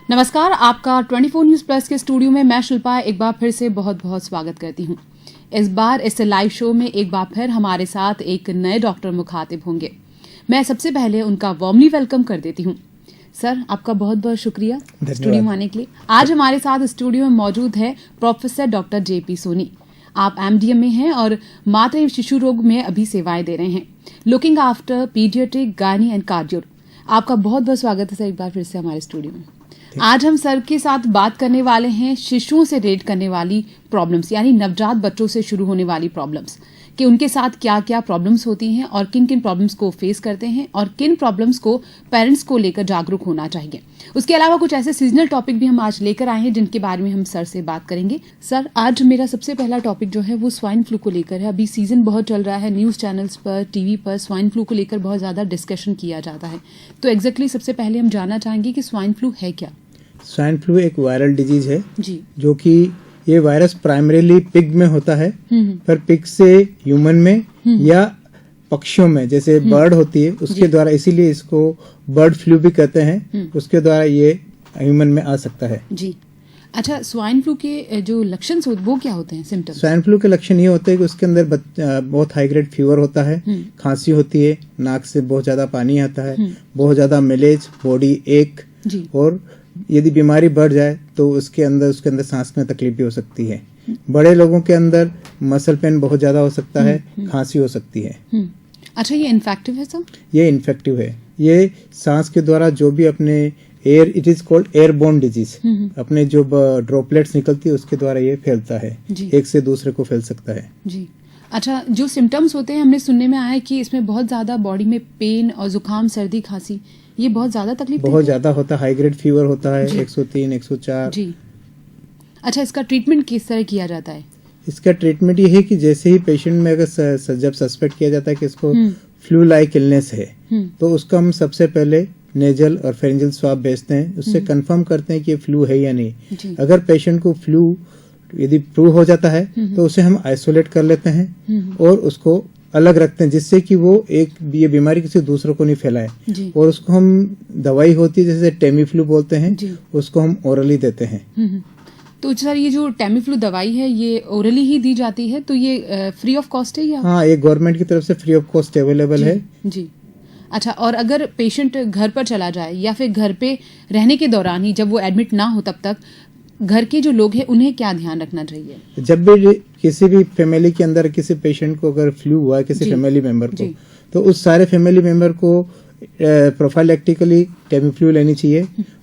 नमस्कार, आपका 24 news plus के स्टूडियो में मैं शिल्पा एक बार फिर से बहुत बहुत स्वागत करती हूं। इस बार इस लाइव शो में एक बार फिर हमारे साथ एक नए डॉक्टर मुखातिब होंगे। मैं सबसे पहले उनका वार्मली वेलकम कर देती हूं। सर, आपका बहुत बहुत शुक्रिया स्टूडियो में आने के लिए। आज हमारे साथ स्टूडियो में मौजूद है प्रोफेसर डॉक्टर जेपी सोनी। आप एमडीएम में हैं और मातृ एवं शिशु रोग में अभी सेवाएं दे रहे हैं, looking after paediatric, gynae and cardio. आपका बहुत बहुत स्वागत है सर एक बार फिर से हमारे स्टूडियो में। आज हम सर के साथ बात करने वाले हैं शिशुओं से रिलेट करने वाली प्रॉब्लम्स, यानी नवजात बच्चों से शुरू होने वाली प्रॉब्लम्स, कि उनके साथ क्या क्या प्रॉब्लम्स होती हैं और किन किन प्रॉब्लम्स को फेस करते हैं और किन प्रॉब्लम्स को पेरेंट्स को लेकर जागरूक होना चाहिए। उसके अलावा कुछ ऐसे सीजनल टॉपिक भी हम आज लेकर आए हैं जिनके बारे में हम सर से बात करेंगे। सर, आज मेरा सबसे पहला टॉपिक जो है वो स्वाइन फ्लू को लेकर है। अभी सीजन बहुत चल रहा है, न्यूज चैनल्स पर, टीवी पर स्वाइन फ्लू को लेकर बहुत ज्यादा डिस्कशन किया जाता है। तो एग्जैक्टली सबसे पहले हम जानना चाहेंगे कि स्वाइन फ्लू है क्या। स्वाइन फ्लू एक वायरल डिजीज है जी, जो कि ये वायरस प्राइमरीली पिग में होता है, पर पिग से ह्यूमन में या पक्षियों में, जैसे बर्ड होती है उसके द्वारा, इसीलिए इसको बर्ड फ्लू भी कहते हैं, उसके द्वारा ये ह्यूमन में आ सकता है। जी, अच्छा, स्वाइन फ्लू के जो लक्षण वो क्या होते हैं, सिम्टम्स? स्वाइन फ्लू के लक्षण ये होते हैं कि उसके अंदर बहुत हाई ग्रेड फीवर होता है, खांसी होती है, नाक से बहुत ज्यादा पानी आता है, बहुत ज्यादा मिलेज, बॉडी एक, और यदि बीमारी बढ़ जाए तो उसके अंदर सांस में तकलीफ भी हो सकती है। बड़े लोगों के अंदर मसल पेन बहुत ज्यादा हो सकता है, खांसी हो सकती है। अच्छा, ये इन्फेक्टिव है सर? ये इन्फेक्टिव है। ये सांस के द्वारा जो भी अपने it is called airborne disease, अपने जो ड्रॉपलेट्स निकलती है उसके द्वारा ये फैलता है, एक से दूसरे को फैल सकता है। जी, अच्छा, जो सिम्टम्स होते हैं हमने सुनने में आया है कि इसमें बहुत ज्यादा बॉडी में पेन और जुकाम, सर्दी, खांसी, ये बहुत ज्यादा तकलीफ बहुत ज्यादा होता है। हाई ग्रेड फीवर होता है 103, 104। जी, अच्छा, इसका ट्रीटमेंट किस तरह किया जाता है? इसका ट्रीटमेंट ये है कि जैसे ही पेशेंट में अगर जब सस्पेक्ट किया जाता है कि इसको फ्लू लाइक इलनेस है, तो उसका हम सबसे पहले नेजल और फेरेंजियल स्वाब भेजते हैं, उससे कंफर्म करते हैं कि ये फ्लू है या नहीं। अगर पेशेंट को फ्लू यदि प्रूव हो जाता है तो उसे हम आइसोलेट कर लेते हैं और उसको अलग रखते हैं, जिससे कि वो ये बीमारी किसी दूसरे को नहीं फैलाए। और उसको हम दवाई होती है जैसे टेमीफ्लू बोलते हैं, उसको हम ओरली देते हैं। तो सर, ये जो टेमीफ्लू दवाई है ये ओरली ही दी जाती है, तो ये फ्री ऑफ कॉस्ट है या? हाँ, ये गवर्नमेंट की तरफ से फ्री ऑफ कॉस्ट अवेलेबल है। जी, अच्छा, और अगर पेशेंट घर पर चला जाए या फिर घर पे रहने के दौरान ही, जब वो एडमिट ना हो तब तक घर के जो लोग हैं उन्हें क्या ध्यान रखना चाहिए? जब भी किसी भी फैमिली के अंदर किसी पेशेंट को अगर फ्लू हुआ है, किसी फैमिली मेंबर को, तो उस सारे फैमिली मेंबर को प्रोफाइलेक्टिकली टेमीफ्लू लेनी चाहिए।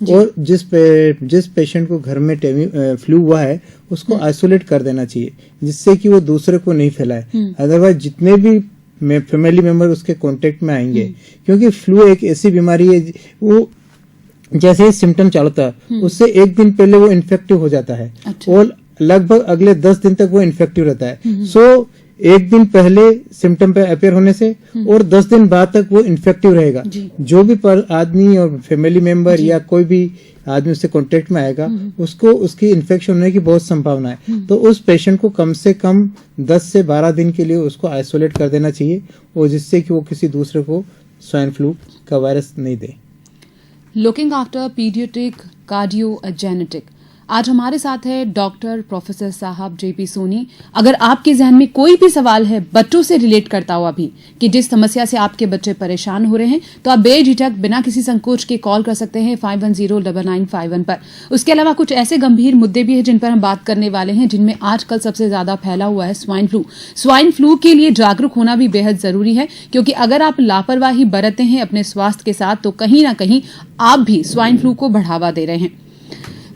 और जिस पेशेंट को घर में फ्लू हुआ है उसको आइसोलेट कर देना चाहिए, जिससे कि वो दूसरे को नहीं फैलाए। अदरवाइज जितने भी फैमिली मेंबर उसके कांटेक्ट में आएंगे, क्योंकि फ्लू एक ऐसी बीमारी है, वो जैसे ही सिम्टम चलता है उससे एक दिन पहले वो इन्फेक्टिव हो जाता है। अच्छा। और लगभग अगले 10 दिन तक वो इन्फेक्टिव रहता है। सो एक दिन पहले सिम्टम पे अपेयर होने से और 10 दिन बाद तक वो इन्फेक्टिव रहेगा। जो भी आदमी और फैमिली मेंबर या कोई भी आदमी उससे कांटेक्ट में आएगा, उसको उसकी इन्फेक्शन होने की बहुत संभावना है। तो उस पेशेंट को कम से कम 10 से 12 दिन के लिए उसको आइसोलेट कर देना चाहिए, और जिससे कि वो किसी दूसरे को स्वाइन फ्लू का वायरस नहीं दे। Looking after pediatric, cardio, genetic. आज हमारे साथ है डॉक्टर प्रोफेसर साहब जेपी सोनी। अगर आपके जहन में कोई भी सवाल है बच्चों से रिलेट करता हुआ भी, कि जिस समस्या से आपके बच्चे परेशान हो रहे हैं, तो आप बेझिझक बिना किसी संकोच के कॉल कर सकते हैं 510991 पर। उसके अलावा कुछ ऐसे गंभीर मुद्दे भी हैं जिन पर हम बात करने वाले हैं, जिनमें आजकल सबसे ज्यादा फैला हुआ है स्वाइन फ्लू। स्वाइन फ्लू के लिए जागरूक होना भी बेहद जरूरी है, क्योंकि अगर आप लापरवाही बरतते हैं अपने स्वास्थ्य के साथ, तो कहीं ना कहीं आप भी स्वाइन फ्लू को बढ़ावा दे रहे हैं।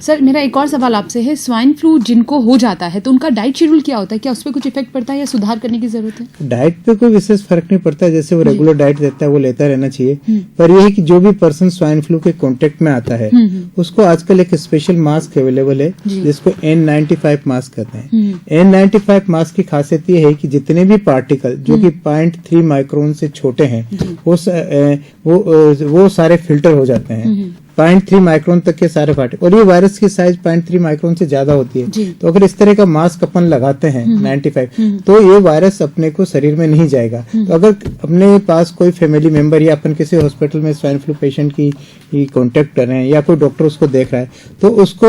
सर, मेरा एक और सवाल आपसे है, स्वाइन फ्लू जिनको हो जाता है तो उनका डाइट शेड्यूल क्या होता है? क्या उस पर कुछ इफेक्ट पड़ता है या सुधार करने की जरूरत है? डाइट पे कोई विशेष फर्क नहीं पड़ता, जैसे वो रेगुलर डाइट देता है वो लेता रहना चाहिए। पर यह है कि जो भी पर्सन स्वाइन फ्लू के कांटेक्ट में आता है उसको आजकल एक स्पेशल मास्क अवेलेबल है जिसको N95 मास्क कहते हैं। N95 मास्क की खासियत ये है कि जितने भी पार्टिकल जो कि 0.3 माइक्रोन से छोटे हैं वो सारे फिल्टर हो जाते हैं। 0.3 माइक्रोन तक के सारे पार्टिकल, और ये वायरस की साइज 0.3 माइक्रोन से ज्यादा होती है। तो अगर इस तरह का मास्क अपन लगाते हैं 95, तो ये वायरस अपने को शरीर में नहीं जाएगा। तो अगर अपने पास कोई फैमिली मेंबर या अपन किसी हॉस्पिटल में स्वाइन फ्लू पेशेंट की कांटेक्ट कर रहे हैं या कोई डॉक्टर उसको देख रहा है, तो उसको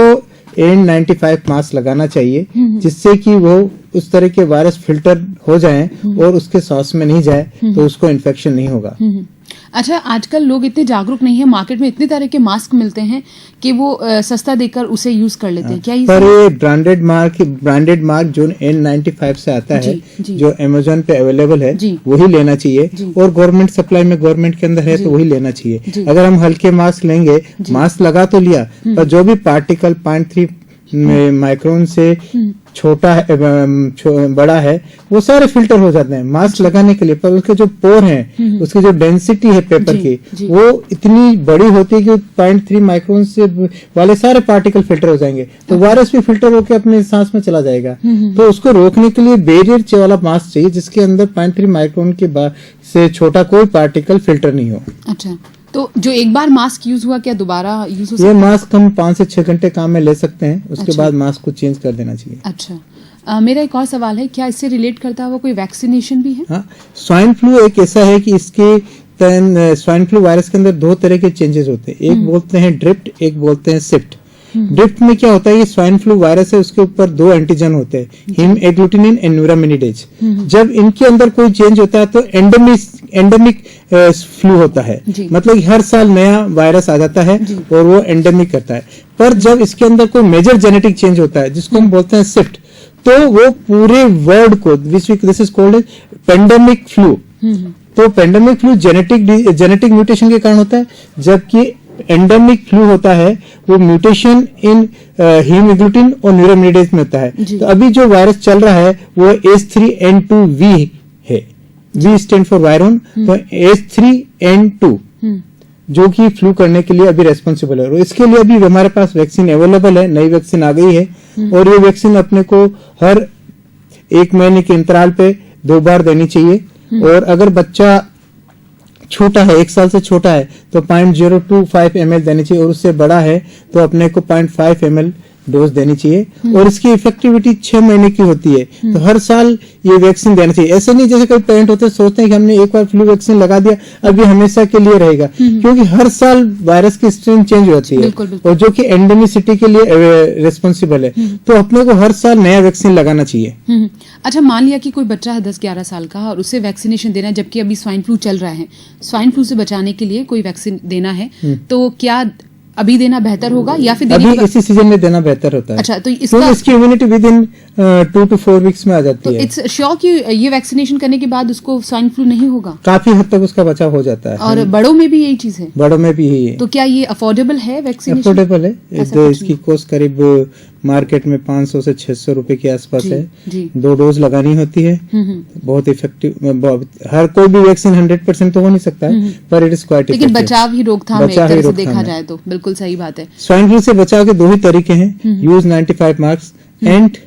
N95 मास्क लगाना चाहिए, जिससे कि वो उस तरह के वायरस फिल्टर हो जाएं और उसके सांस में नहीं जाए, तो उसको इन्फेक्शन नहीं होगा। अच्छा, आजकल लोग इतने जागरूक नहीं है, मार्केट में इतने तरह के मास्क मिलते हैं कि वो सस्ता देकर उसे यूज कर लेते हैं। क्या पर ये ब्रांडेड मार्क जो N95 से आता है, जो अमेज़न पे अवेलेबल है, वही लेना चाहिए, और गवर्नमेंट सप्लाई में गवर्नमेंट के अंदर है तो वही लेना चाहिए। अगर हम हल्के मास्क लेंगे, मास्क लगा तो लिया, पर जो भी पार्टिकल 0.3 माइक्रोन से छोटा है, बड़ा है, वो सारे फिल्टर हो जाते हैं मास्क लगाने के लिए। पर उसके जो पोर हैं, उसकी जो डेंसिटी है पेपर की, वो इतनी बड़ी होती है कि 0.3 माइक्रोन से वाले सारे पार्टिकल फिल्टर हो जाएंगे, तो वायरस भी फिल्टर होकर अपने सांस में चला जाएगा। तो उसको रोकने के लिए बैरियर वाला मास्क चाहिए, जिसके अंदर 0.3 माइक्रोन के से छोटा कोई पार्टिकल फिल्टर नहीं हो। अच्छा, तो जो एक बार मास्क यूज हुआ, क्या दोबारा यूज हो सकता है? ये मास्क हम 5 से 6 घंटे काम में ले सकते हैं, उसके बाद मास्क को चेंज कर देना चाहिए। अच्छा, मेरा एक और सवाल है, क्या इससे रिलेट करता हुआ कोई वैक्सीनेशन भी है? हाँ, स्वाइन फ्लू एक ऐसा है कि इसके स्वाइन फ्लू वायरस के अंदर 2 तरह के चेंजेस होते हैं, एक बोलते हैं ड्रिफ्ट, एक बोलते हैं शिफ्ट। ड्रिफ्ट में क्या होता है, ये स्वाइन फ्लू वायरस है, उसके ऊपर 2 एंटीजन होते हैं, हिम एग्लूटिनिन एंड न्यूरामिनिडेज। जब इनके अंदर कोई चेंज होता है तो एंडेमिक फ्लू होता है, मतलब हर साल नया वायरस आ जाता है और वो एंडेमिक करता है। पर जब इसके अंदर कोई मेजर जेनेटिक चेंज होता है, जिसको हम बोलते हैं शिफ्ट, तो वो पूरे वर्ल्ड को this is called pandemic flu. तो पेंडेमिक फ्लू जेनेटिक म्यूटेशन के कारण होता है, जबकि एंडेमिक फ्लू होता है वो म्यूटेशन इन हीमोग्लूटिन और न्यूरामिनिडेज में होता है। तो अभी जो वायरस चल रहा है वो H3N2V है, V स्टैंड फॉर वायरन, तो H3N2 जो कि फ्लू करने के लिए अभी रेस्पॉन्सिबल है। और इसके लिए अभी हमारे पास वैक्सीन अवेलेबल है, नई वैक्सीन आ गई है, और ये वैक्सीन अपने को हर 1 महीने के अंतराल पे 2 बार देनी चाहिए। और अगर बच्चा छोटा है, 1 साल से छोटा है, तो 0.025 ml देनी चाहिए, और उससे बड़ा है तो अपने को 0.5 ml डोज देनी चाहिए। और इसकी इफेक्टिविटी 6 महीने की होती है, तो हर साल ये वैक्सीन देना चाहिए। ऐसे नहीं जैसे कोई पेरेंट होते हैं सोचते हैं कि हमने एक बार फ्लू वैक्सीन लगा दिया, अब ये हमेशा के लिए रहेगा, क्योंकि हर साल वायरस की स्ट्रेन चेंज होती है, और जो कि एंडेमिसिटी के लिए रिस्पॉन्सिबल है, तो अपने को हर साल नया वैक्सीन लगाना चाहिए। अच्छा, मान लिया कि कोई बच्चा है 10-11 साल का और उसे वैक्सीनेशन देना है, जबकि अभी स्वाइन फ्लू चल रहा है, स्वाइन फ्लू से बचाने के लिए कोई वैक्सीन देना है, तो क्या अभी देना बेहतर होगा या फिर अभी इसी सीजन में देना बेहतर होता है? अच्छा, तो इसकी immunity with in 2 to 4 weeks में आ जाती है। इट्स श्योर कि ये वैक्सीनेशन करने के बाद उसको स्वाइन फ्लू नहीं होगा? काफी हद तक उसका बचाव हो जाता है। और बड़ों में भी यही चीज है? बड़ों में भी यही है। तो क्या ये अफोर्डेबल है वैक्सीनेशन? अफोर्डेबल है, तो इसकी कॉस्ट करीब मार्केट में 500 से 600 रुपए के आसपास है। 2 डोज लगानी होती है, बहुत इफेक्टिव। हर कोई भी वैक्सीन 100% तो हो नहीं सकता है, पर इट इज क्वाइट इफेक्टिव। लेकिन बचाव ही रोकथाम है, एक तरह से देखा जाए तो बिल्कुल सही बात है। स्वाइन फ्लू से बचाव के 2 ही तरीके हैं, use 95 mask and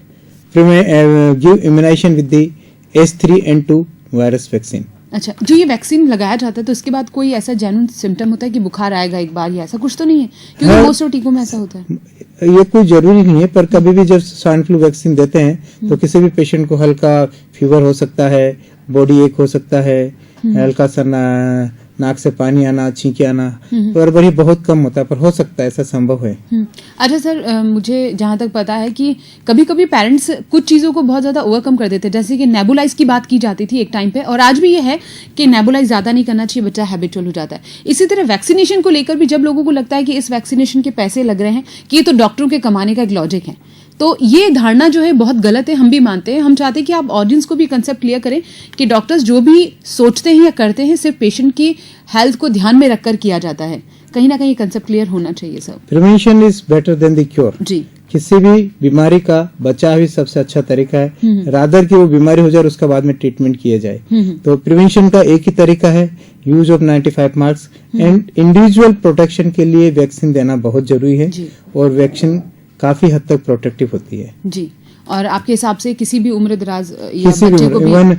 give immunization with the H3N2 virus vaccine. अच्छा, जो ये वैक्सीन लगाया जाता है तो इसके बाद कोई ऐसा जेन्युइन सिम्टम होता है कि बुखार आएगा एक बार, या ऐसा कुछ तो नहीं है? क्योंकि मोस्ट ऑफ टीकों में ऐसा होता है। ये कोई जरूरी नहीं है, पर कभी भी जब स्वाइन फ्लू वैक्सीन देते हैं तो किसी भी पेशेंट को हल्का फीवर हो सकता है, बॉडी एक हो सकता है, हल्का सा नाक से पानी आना, छींके आना, पर बड़ी बहुत कम होता है, पर हो सकता है, ऐसा संभव है। अच्छा सर, मुझे जहां तक पता है कि कभी कभी पेरेंट्स कुछ चीजों को बहुत ज्यादा ओवरकम कर देते हैं, जैसे कि नेबुलाइज की बात की जाती थी एक टाइम पे, और आज भी ये है कि नेबुलाइज ज्यादा नहीं करना चाहिए, बच्चा हैबिचुअल हो जाता है। इसी तरह वैक्सीनेशन को लेकर भी जब लोगों को लगता है कि इस वैक्सीनेशन के पैसे लग रहे हैं, कि ये तो डॉक्टरों के कमाने का एक लॉजिक है, तो ये धारणा जो है बहुत गलत है, हम भी मानते हैं। हम चाहते हैं कि आप ऑडियंस को भी कंसेप्ट क्लियर करें कि डॉक्टर्स जो भी सोचते हैं या करते हैं सिर्फ पेशेंट की हेल्थ को ध्यान में रखकर किया जाता है। कहीं ना कहीं कंसेप्ट क्लियर होना चाहिए sir. Prevention is better than the cure. जी, किसी भी बीमारी का बचाव ही सबसे अच्छा तरीका है, रादर की वो बीमारी हो जाए और उसका बाद में ट्रीटमेंट किया जाए। तो प्रिवेंशन का एक ही तरीका है, use of 95 mask and individual protection के लिए वैक्सीन देना बहुत जरूरी है, और वैक्सीन काफी हद तक प्रोटेक्टिव होती है। जी, और आपके हिसाब से किसी भी उम्र दराज या किसी बच्चे भी को भी, इवन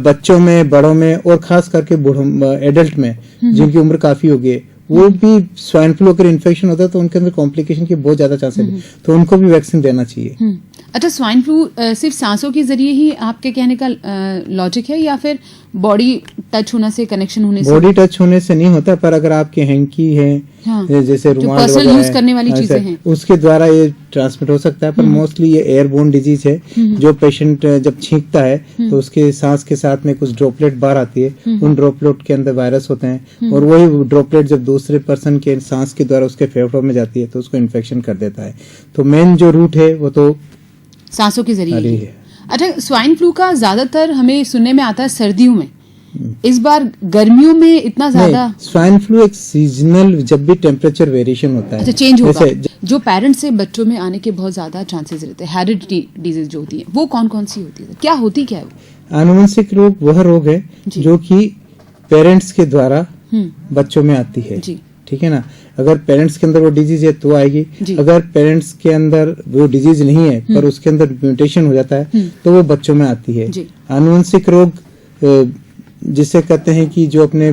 बच्चों में, बड़ों में, और खास करके बूढ़ों एडल्ट में जिनकी उम्र काफी हो गई, वो भी स्वाइन फ्लू अगर इन्फेक्शन होता है तो उनके अंदर कॉम्प्लिकेशन की बहुत ज्यादा चांसेस है, तो उनको भी वैक्सीन देना चाहिए। अच्छा, स्वाइन फ्लू सिर्फ सांसों के जरिए ही आपके कहने का लॉजिक है या फिर बॉडी टच होने से, कनेक्शन होने से? बॉडी टच होने से नहीं होता, पर अगर आपके हैंकी है, हाँ, जैसे रुमाल पर्सनल यूज करने वाली चीजें हैं, उसके द्वारा ये ट्रांसमिट हो सकता है। पर मोस्टली ये एयरबोर्न डिजीज है, जो पेशेंट जब छींकता है तो उसके सांस के साथ में कुछ ड्रॉपलेट बाहर आती है, उन ड्रॉपलेट के अंदर वायरस होते हैं और वही ड्रॉपलेट जब दूसरे पर्सन के सांस के द्वारा उसके फेफड़ों में जाती है तो उसको इन्फेक्शन कर देता है। तो मेन जो रूट है वो तो सांसों के जरिए है। अच्छा, स्वाइन फ्लू का ज्यादातर हमें सुनने में आता है सर्दियों में, इस बार गर्मियों में इतना ज्यादा? स्वाइन फ्लू एक सीजनल, जब भी टेम्परेचर वेरिएशन होता है, अच्छा, चेंज होगा, जो पेरेंट्स से बच्चों में आने के बहुत ज्यादा चांसेस रहते हैं, हेरिडिटी डिजीज जो होती है, वो कौन कौन सी होती है, क्या होती क्या है? आनुवंशिक रोग वह रोग है जो कि पेरेंट्स के द्वारा बच्चों में आती है, ठीक है ना। अगर पेरेंट्स के अंदर वो डिजीज है तो आएगी, अगर पेरेंट्स के अंदर वो डिजीज नहीं है पर उसके अंदर म्यूटेशन हो जाता है तो वो बच्चों में आती है। आनुवंशिक रोग जिसे कहते हैं कि जो अपने,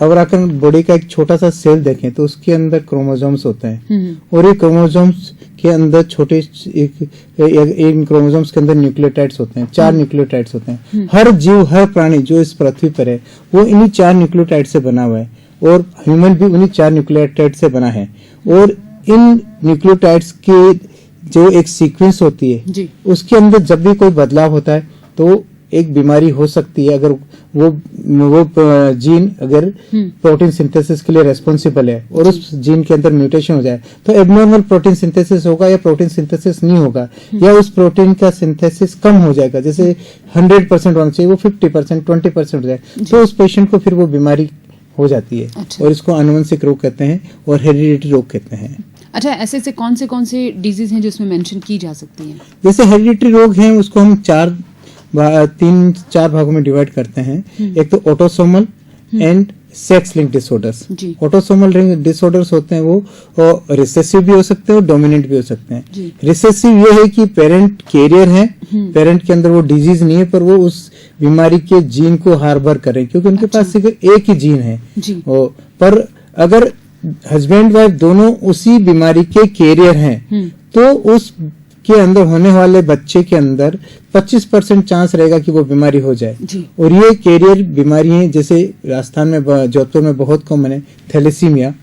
अगर आप बॉडी का एक छोटा सा सेल देखें तो उसके अंदर क्रोमोसोम्स होते हैं और ये क्रोमोसोम्स के अंदर छोटे एक क्रोमोसोम्स के अंदर न्यूक्लियोटाइड्स होते हैं, 4 न्यूक्लियोटाइड्स होते हैं। हर जीव, हर प्राणी जो इस पृथ्वी पर है वो इन्हीं 4 न्यूक्लियोटाइड से बना हुआ है और ह्यूमन भी उन्हीं 4 न्यूक्लियोटाइड से बना है। और इन न्यूक्लियोटाइड्स की जो एक सीक्वेंस होती है उसके अंदर जब भी कोई बदलाव होता है तो एक बीमारी हो सकती है। अगर वो जीन अगर प्रोटीन सिंथेसिस के लिए रेस्पॉन्सिबल है और उस जीन के अंदर म्यूटेशन हो जाए तो एबनॉर्मल प्रोटीन सिंथेसिस होगा या प्रोटीन सिंथेसिस नहीं होगा, या उस प्रोटीन का सिंथेसिस कम हो जाएगा, जैसे 100% होना चाहिए वो 50%, 20% हो जाए, तो उस पेशेंट को फिर वो बीमारी हो जाती है। अच्छा। और इसको आनुवंशिक रोग कहते हैं और हेरिडिटी रोग कहते हैं। अच्छा, ऐसे कौन से डिजीज हैं जो इसमें मेंशन की जा सकती हैं? जैसे हेरिडिटी रोग हैं उसको हम 3-4 भागों में डिवाइड करते हैं। एक तो autosomal and sex link disorders. Autosomal disorders होते हैं वो रिसेसिव भी हो सकते हैं और डोमिनेंट भी हो सकते हैं। रिसेसिव ये है कि पेरेंट कैरियर है, पेरेंट के अंदर वो डिजीज नहीं है पर वो उस बीमारी के जीन को हार्बर करें क्योंकि उनके पास सिर्फ एक ही जीन है। पर अगर हस्बैंड वाइफ दोनों उसी बीमारी के कैरियर हैं तो उस के अंदर होने वाले बच्चे के अंदर 25% चांस रहेगा कि वो बीमारी हो जाए। और ये कैरियर बीमारी है, जैसे राजस्थान में, जोधपुर में बहुत कॉमन है थैलेसीमिया,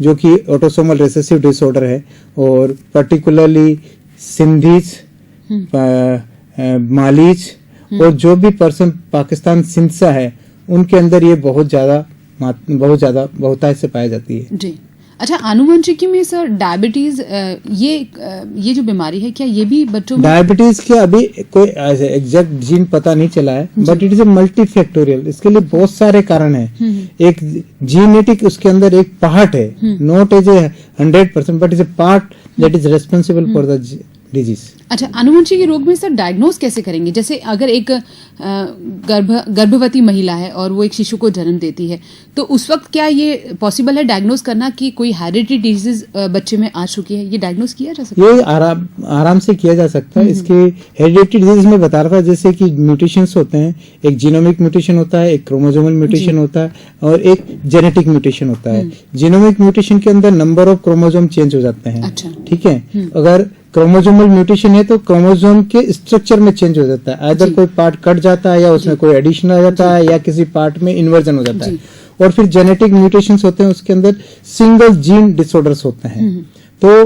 जो कि ऑटोसोमल रिसेसिव डिसऑर्डर है, और पर्टिकुलरली सिंधीज, मालीज और जो भी पर्सन पाकिस्तान सिंधसा है उनके अंदर ये बहुत ज्यादा बहुतायत से पाई जाती है। जी। अच्छा, आनुवंशिकी में सर डायबिटीज, ये जो बीमारी है क्या ये भी बच्चों में? डायबिटीज के अभी कोई एग्जैक्ट जीन पता नहीं चला है but it is A multifactorial, इसके लिए बहुत सारे कारण हैं। एक जीनेटिक उसके अंदर एक पार्ट है, not as a 100% but is a part that is responsible for the disease. अच्छा, आनुवंशिक रोग में सर डायग्नोज कैसे करेंगे? जैसे अगर एक गर्भवती महिला है और वो एक शिशु को जन्म देती है तो उस वक्त क्या ये पॉसिबल है डायग्नोज करना कि कोई हेरिडिटी डिजीज बच्चे में आ चुकी है? ये डायग्नोज किया जा सकता है? ये आराम से किया जा सकता है। इसके हेरिडिटी डिजीज में बता रहा था जैसे कि म्यूटेशंस होते हैं, एक जीनोमिक म्यूटेशन होता है, एक क्रोमोसोमल म्यूटेशन होता है और एक जेनेटिक म्यूटेशन होता है। जीनोमिक म्यूटेशन के अंदर नंबर ऑफ क्रोमोसोम चेंज हो जाते हैं। अच्छा। ठीक है। अगर क्रोमोसोमल म्यूटेशन है तो क्रोमोसोम के स्ट्रक्चर में चेंज हो जाता है, आइदर कोई पार्ट कट जाता है या उसमें कोई एडिशन आ जाता है या किसी पार्ट में इन्वर्जन हो जाता है। और फिर जेनेटिक म्यूटेशंस होते हैं, उसके अंदर सिंगल जीन डिसऑर्डर्स होते हैं। तो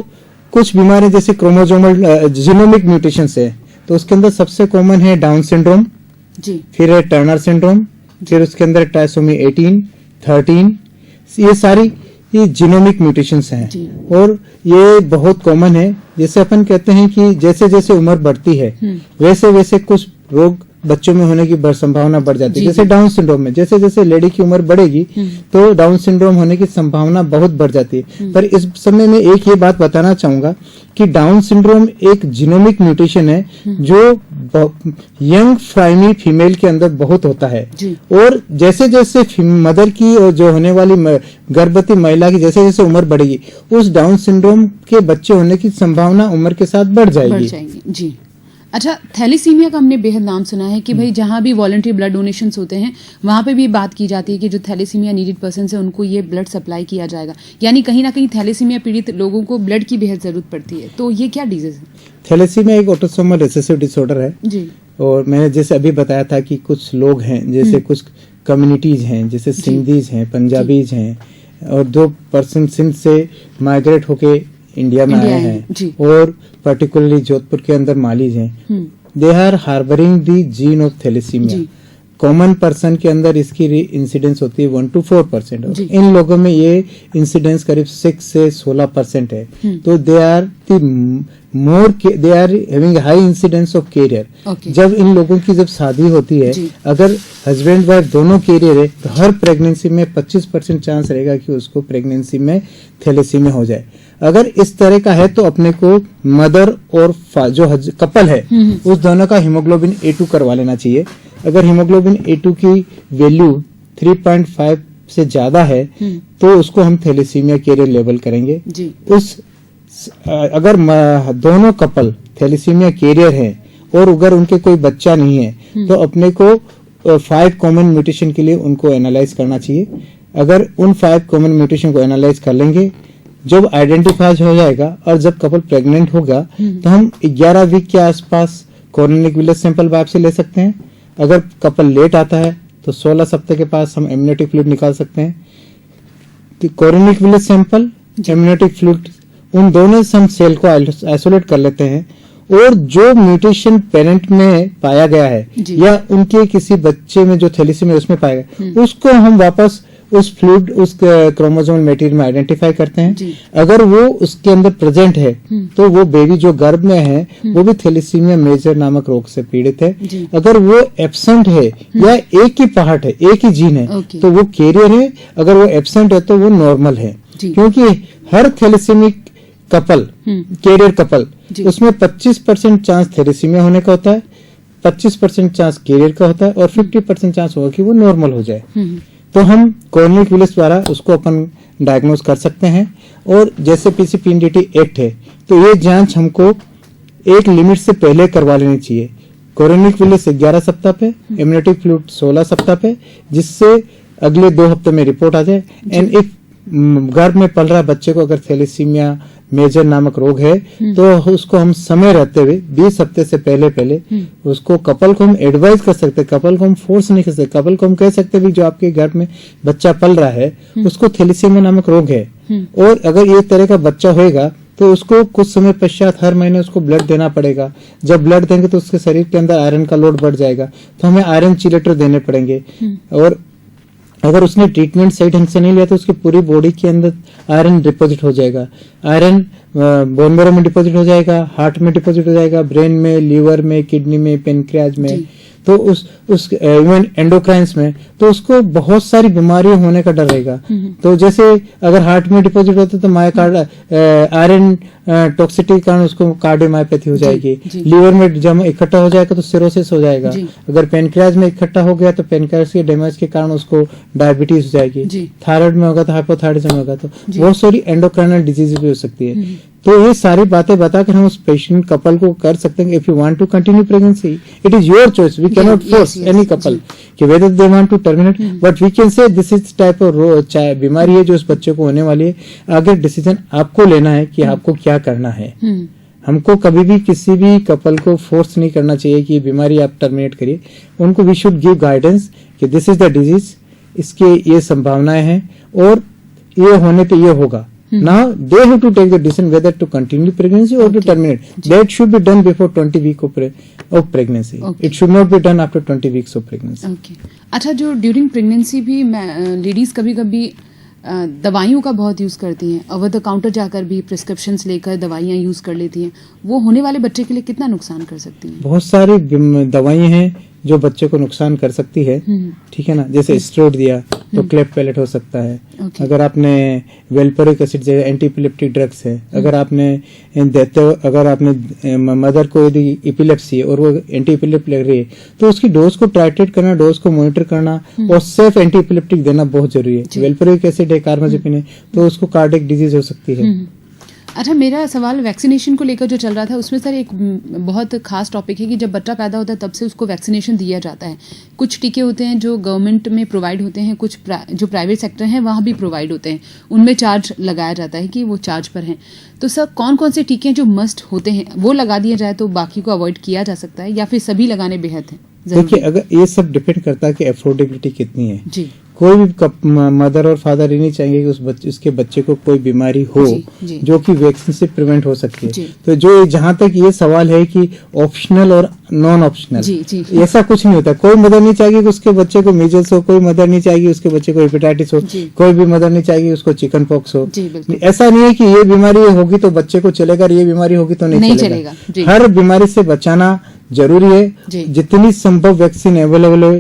कुछ बीमारियां जैसे क्रोमोसोमल जीनोमिक म्यूटेशंस है तो उसके अंदर सबसे कॉमन है डाउन सिंड्रोम, फिर है टर्नर सिंड्रोम, फिर उसके अंदर ट्राइसोमी 18, 13, ये सारी ये जीनोमिक म्यूटेशंस हैं और ये बहुत कॉमन है। जैसे अपन कहते हैं कि जैसे जैसे उम्र बढ़ती है वैसे वैसे कुछ रोग बच्चों में होने की संभावना बढ़ जाती है। जैसे डाउन सिंड्रोम में जैसे जैसे लेडी की उम्र बढ़ेगी तो डाउन सिंड्रोम होने की संभावना बहुत बढ़ जाती है। पर इस समय में एक ये बात बताना चाहूंगा कि डाउन सिंड्रोम एक जीनोमिक म्यूटेशन है जो यंग प्राइमरी फीमेल के अंदर बहुत होता है और जैसे जैसे मदर की और जो होने वाली गर्भवती महिला की जैसे जैसे उम्र बढ़ेगी उस डाउन सिंड्रोम के बच्चे होने की संभावना उम्र के साथ बढ़ जाएगी। जी। अच्छा, थैलेसीमिया का हमने बेहद नाम सुना है कि भाई जहाँ भी वॉलंटरी ब्लड डोनेशंस होते हैं वहाँ पे भी बात की जाती है कि जो थैलेसीमिया नीडेड पर्सन है उनको ये ब्लड सप्लाई किया जाएगा, यानी कहीं ना कहीं थैलेसीमिया पीड़ित लोगों को ब्लड की बेहद जरूरत पड़ती है। तो ये क्या डिजीज है? थैलेसीमिया एक ऑटोसोमल रिसेसिव डिसऑर्डर है जी। और मैंने जैसे अभी बताया था कि कुछ लोग हैं, जैसे कुछ कम्युनिटीज हैं, जैसे सिंधीज हैं, पंजाबीज हैं, और 2% सिंध से माइग्रेट होके इंडिया में आए हैं, और पर्टिकुलरली जोधपुर के अंदर मालीज हैं। They are harbouring the gene of thalassemia. Common person के अंदर इसकी इंसिडेंस होती है 1 to 4%। इन लोगों में ये इंसिडेंस करीब 6 से 16% है। तो they are they are having high incidence of carrier. जब इन लोगों की जब शादी होती है, अगर हस्बैंड वाइफ दोनों कैरियर है, तो हर प्रेगनेंसी में 25% चांस रहेगा कि उसको प्रेगनेंसी में थैलेसीमिया हो जाए। अगर इस तरह का है तो अपने को मदर और जो कपल है उस दोनों का हीमोग्लोबिन A2 करवा लेना चाहिए। अगर हीमोग्लोबिन A2 की वैल्यू 3.5 से ज्यादा है तो उसको हम थैलेसीमिया कैरियर लेबल करेंगे जी। अगर दोनों कपल थैलेसीमिया कैरियर हैं और अगर उनके कोई बच्चा नहीं है तो अपने को 5 कॉमन म्यूटेशन के लिए उनको एनालाइज करना चाहिए। अगर उन 5 कॉमन म्यूटेशन को एनालाइज कर लेंगे, जब आइडेंटिफाई हो जाएगा और जब कपल प्रेग्नेंट होगा तो हम 11 वीक के आसपास कोरोनिक विलेज सैंपल बायोप्सी ले सकते हैं। अगर कपल लेट आता है तो 16 सप्ताह के पास हम एमनियोटिक फ्लूइड निकाल सकते हैं। कि chorionic village sample, amniotic fluid, उन दोनों से हम सेल को आइसोलेट कर लेते हैं, और जो म्यूटेशन पेरेंट में पाया गया है या उनके किसी बच्चे में जो थैलेसीमिया उसमें पाया गया, उसको हम वापस उस फ्लूइड, उस क्रोमोसोमल मटेरियल में आइडेंटिफाई करते हैं। अगर वो उसके अंदर प्रेजेंट है तो वो बेबी जो गर्भ में है वो भी थैलेसीमिया मेजर नामक रोग से पीड़ित है। अगर वो एब्सेंट है या एक ही पार्ट है, एक ही जीन है, तो वो कैरियर है। अगर वो एब्सेंट है तो वो नॉर्मल है, क्योंकि हर थैलेसीमिक कपल, कैरियर कपल, उसमें 25% चांस थैलेसीमिया होने का होता है, 25% चांस कैरियर का होता है, और 50% चांस होगा कि वो नॉर्मल हो जाए। तो हम कोरोनिक विलेज द्वारा उसको अपन डायग्नोज कर सकते हैं। और जैसे PCPNDT एक्ट है तो ये जांच हमको एक लिमिट से पहले करवा लेनी चाहिए। कोरोनिक विलेज 11 सप्ताह पे, एमनियोटिक फ्लूइड 16 सप्ताह पे, जिससे अगले 2 हफ्ते में रिपोर्ट आ जाए। एंड इफ गर्भ में पल रहा बच्चे को अगर थैलेसीमिया मेजर नामक रोग है तो उसको हम समय रहते हुए 20 हफ्ते से पहले उसको कपल को हम एडवाइज कर सकते हैं। कपल को हम फोर्स नहीं कर सकते। कपल को हम कह सकते हैं जो आपके गर्भ में बच्चा पल रहा है उसको थैलेसीमिया नामक रोग है, और अगर ये तरह का बच्चा होएगा तो उसको कुछ समय पश्चात हर महीने उसको ब्लड देना पड़ेगा। जब ब्लड देंगे तो उसके शरीर के अंदर आयरन का लोड बढ़ जाएगा, तो हमें आयरन चिलेटर देने पड़ेंगे। और अगर उसने ट्रीटमेंट सही ढंग से नहीं लिया तो उसकी पूरी बॉडी के अंदर आयरन डिपॉजिट हो जाएगा। आयरन बोन मैरो में डिपॉजिट हो जाएगा, हार्ट में डिपॉजिट हो जाएगा, ब्रेन में, लीवर में, किडनी में, पेनक्रियाज में, तो उस इवन एंडोक्राइन्स में, तो उसको बहुत सारी बीमारियां होने का डर रहेगा। तो जैसे अगर हार्ट में डिपॉजिट होता है तो मायोकार्ड आयरन टॉक्सिटी के कारण उसको कार्डियोमायोपैथी हो जाएगी। लीवर में जब इकट्ठा हो जाएगा तो सिरोसिस हो जाएगा। अगर पेनक्रियाज में इकट्ठा हो गया तो पेनक्रियाज के डैमेज के कारण उसको डायबिटीज हो जाएगी। थायराइड में होगा तो हाइपोथायराइडिज्म होगा, तो बहुत सारी एंडोक्राइनल डिजीज भी हो सकती है। तो ये सारी बातें बताकर हम उस पेशेंट कपल को कर सकते हैं। If you want to continue pregnancy, it is your choice, we can not force any couple कि whether they want to terminate, but we can say this is type of बीमारी है जो उस बच्चे को होने वाली है। आगे डिसीजन आपको लेना है कि आपको क्या करना है। हमको कभी भी किसी भी कपल को फोर्स नहीं करना चाहिए कि ये बीमारी आप टर्मिनेट करिए। उनको वी शुड गिव गाइडेंस कि दिस इज द डिजीज, इसके ये संभावनाएं हैं और ये होने पे ये होगा। Now they have to take the decision whether to continue pregnancy or to terminate. That should be done before 20 week of pregnancy. It should not be done after 20 weeks of pregnancy. Okay. अच्छा, जो during pregnancy भी ladies कभी-कभी दवाइयों का बहुत use करती हैं, over the counter जाकर भी प्रिस्क्रिप्शंस लेकर दवाइयां यूज कर लेती हैं, वो होने वाले बच्चे के लिए कितना नुकसान कर सकती हैं? बहुत सारी दवाइयां हैं जो बच्चे को नुकसान कर सकती है, ठीक है ना। जैसे स्टेरॉइड दिया तो क्लेफ्ट पैलेट हो सकता है। अगर आपने वेल्पोरिक एसिड जैसे एंटीइपिलेप्टिक ड्रग्स है, अगर आपने देते हो, अगर आपने मदर को यदि इपिलेप्सी है और वो एंटीइपिलेप्टिक लग रही है तो उसकी डोज को टाइट्रेट करना, डोज को मॉनिटर करना और सेफ एंटीइपिलेप्टिक देना बहुत जरूरी है। वेल्पोरिक एसिड है, कार्बाजेपिन है, तो उसको कार्डियक डिजीज हो सकती है। अच्छा, मेरा सवाल वैक्सीनेशन को लेकर जो चल रहा था उसमें सर एक बहुत खास टॉपिक है कि जब बच्चा पैदा होता है तब से उसको वैक्सीनेशन दिया जाता है। कुछ टीके होते हैं जो गवर्नमेंट में प्रोवाइड होते हैं, कुछ जो प्राइवेट सेक्टर हैं वहाँ भी प्रोवाइड होते हैं, उनमें चार्ज लगाया जाता है कि वो चार्ज पर हैं। तो सर कौन कौन से टीके जो मस्ट होते हैं वो लगा दिया जाए तो बाकी को अवॉइड किया जा सकता है, या फिर सभी लगाने बेहद हैं? देखिए, अगर ये सब डिपेंड करता है कि अफोर्डेबिलिटी कितनी है जी। कोई भी मदर और फादर ये नहीं चाहेंगे कि उसके बच्चे को कोई बीमारी हो जी। जो कि वैक्सीन से प्रिवेंट हो सकती है। तो जो जहाँ तक ये सवाल है कि ऑप्शनल और नॉन ऑप्शनल, ऐसा कुछ नहीं होता। कोई मदर नहीं चाहेगी कि उसके बच्चे को मीजल्स हो, कोई मदर नहीं चाहेगी उसके बच्चे को हेपेटाइटिस हो, कोई भी मदर नहीं चाहेगी उसको चिकन पॉक्स हो। ऐसा नहीं है कि ये बीमारी होगी तो बच्चे को चलेगा, ये बीमारी होगी तो नहीं चलेगा। हर बीमारी से बचाना जरूरी है। जितनी संभव वैक्सीन अवेलेबल हो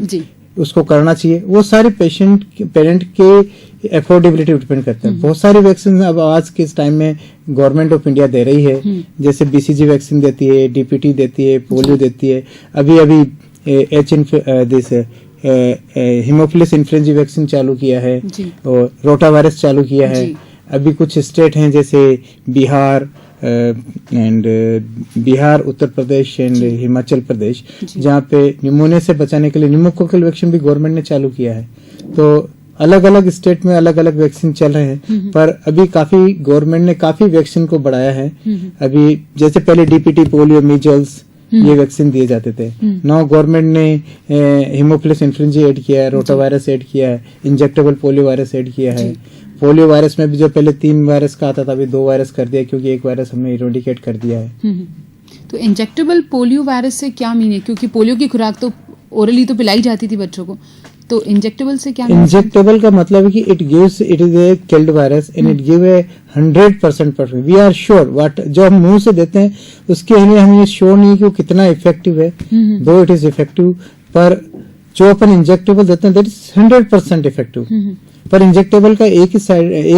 उसको करना चाहिए। वो सारी पेरेंट के अफोर्डेबिलिटी डिपेंड करता है। बहुत सारी वैक्सीन अब आज के इस टाइम में गवर्नमेंट ऑफ इंडिया दे रही है, जैसे BCG वैक्सीन देती है, DPT देती है, पोलियो देती है। अभी हीमोफिलस इन्फ्लुएंजा वैक्सीन चालू किया है और रोटा वायरस चालू किया है। अभी कुछ स्टेट हैं जैसे बिहार, उत्तर प्रदेश एंड हिमाचल प्रदेश, जहाँ पे निमोनिया से बचाने के लिए निमोकोकल वैक्सीन भी गवर्नमेंट ने चालू किया है। तो अलग अलग स्टेट में अलग अलग वैक्सीन चल रहे हैं, पर अभी काफी गवर्नमेंट ने काफी वैक्सीन को बढ़ाया है। अभी जैसे पहले DPT, पोलियो, मीजल्स ये वैक्सीन दिए जाते थे। नाउ गवर्नमेंट ने हीमोफिलस इन्फ्लुएंजा ऐड किया है, रोटा वायरस ऐड किया है, इंजेक्टेबल पोलियो वायरस ऐड किया है। पोलियो वायरस में भी जो पहले 3 वायरस का आता था अभी 2 वायरस कर दिया, क्योंकि 1 वायरस हमने इरेडिकेट कर दिया है। तो इंजेक्टेबल पोलियो वायरस से क्या मीन है? क्योंकि पोलियो की खुराक तो ओरली तो पिलाई जाती थी बच्चों को, तो इंजेक्टेबल से क्या? इंजेक्टेबल का मतलब है कि it is a killed virus and it give a 100% we are sure what जो हम मुंह से देते हैं उसके लिए हम ये श्योर नहीं कि वो कितना इफेक्टिव है। दो इट इज इफेक्टिव, पर जो अपन इंजेक्टेबल देते हैं दैट इज 100% इफेक्टिव। पर इंजेक्टेबल का एक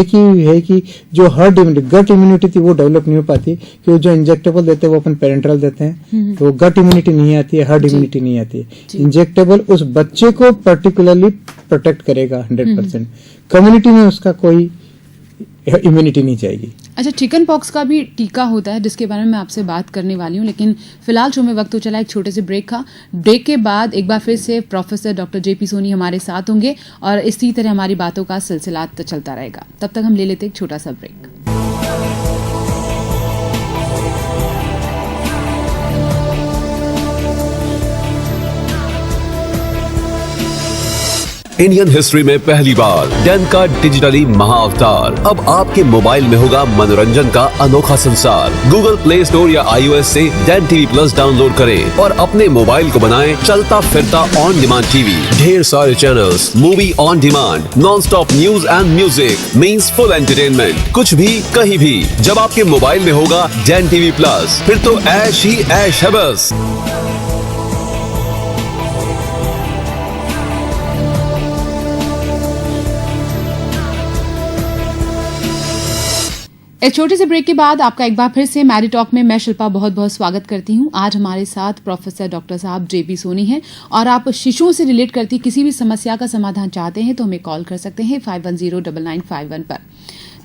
ही है कि जो हर्ड इम्यूनिटी, गट इम्यूनिटी थी वो डेवलप नहीं हो पाती, क्योंकि जो इंजेक्टेबल देते हैं वो अपन पेरेंट्रल देते हैं, तो गट इम्यूनिटी नहीं आती है, हर्ड इम्यूनिटी नहीं आती है। इंजेक्टेबल उस बच्चे को पर्टिकुलरली प्रोटेक्ट करेगा 100%, कम्युनिटी में उसका कोई इम्यूनिटी नहीं जाएगी। अच्छा, चिकन पॉक्स का भी टीका होता है जिसके बारे में मैं आपसे बात करने वाली हूँ, लेकिन फिलहाल शो में वक्त हो चला एक छोटे से ब्रेक का। ब्रेक के बाद एक बार फिर से प्रोफेसर डॉक्टर JP सोनी हमारे साथ होंगे और इसी तरह हमारी बातों का सिलसिला चलता रहेगा। तब तक हम ले लेते एक छोटा सा ब्रेक। इंडियन हिस्ट्री में पहली बार डैन का डिजिटली महाअवतार अब आपके मोबाइल में होगा मनोरंजन का अनोखा संसार। गूगल प्ले स्टोर या iOS से डैन TV+ डाउनलोड करें और अपने मोबाइल को बनाएं चलता फिरता ऑन डिमांड टीवी। ढेर सारे channels, movie on demand, non stop news and music means full entertainment, कुछ भी कहीं भी। जब आपके मोबाइल में होगा डैन TV+, फिर तो ऐश ही ऐश है बस। इस छोटे से ब्रेक के बाद आपका एक बार फिर से मैडी टॉक में मैं शिल्पा बहुत बहुत स्वागत करती हूं। आज हमारे साथ प्रोफेसर डॉक्टर साहब JP सोनी हैं और आप शिशुओं से रिलेट करती किसी भी समस्या का समाधान चाहते हैं तो हमें कॉल कर सकते हैं 51099951 पर।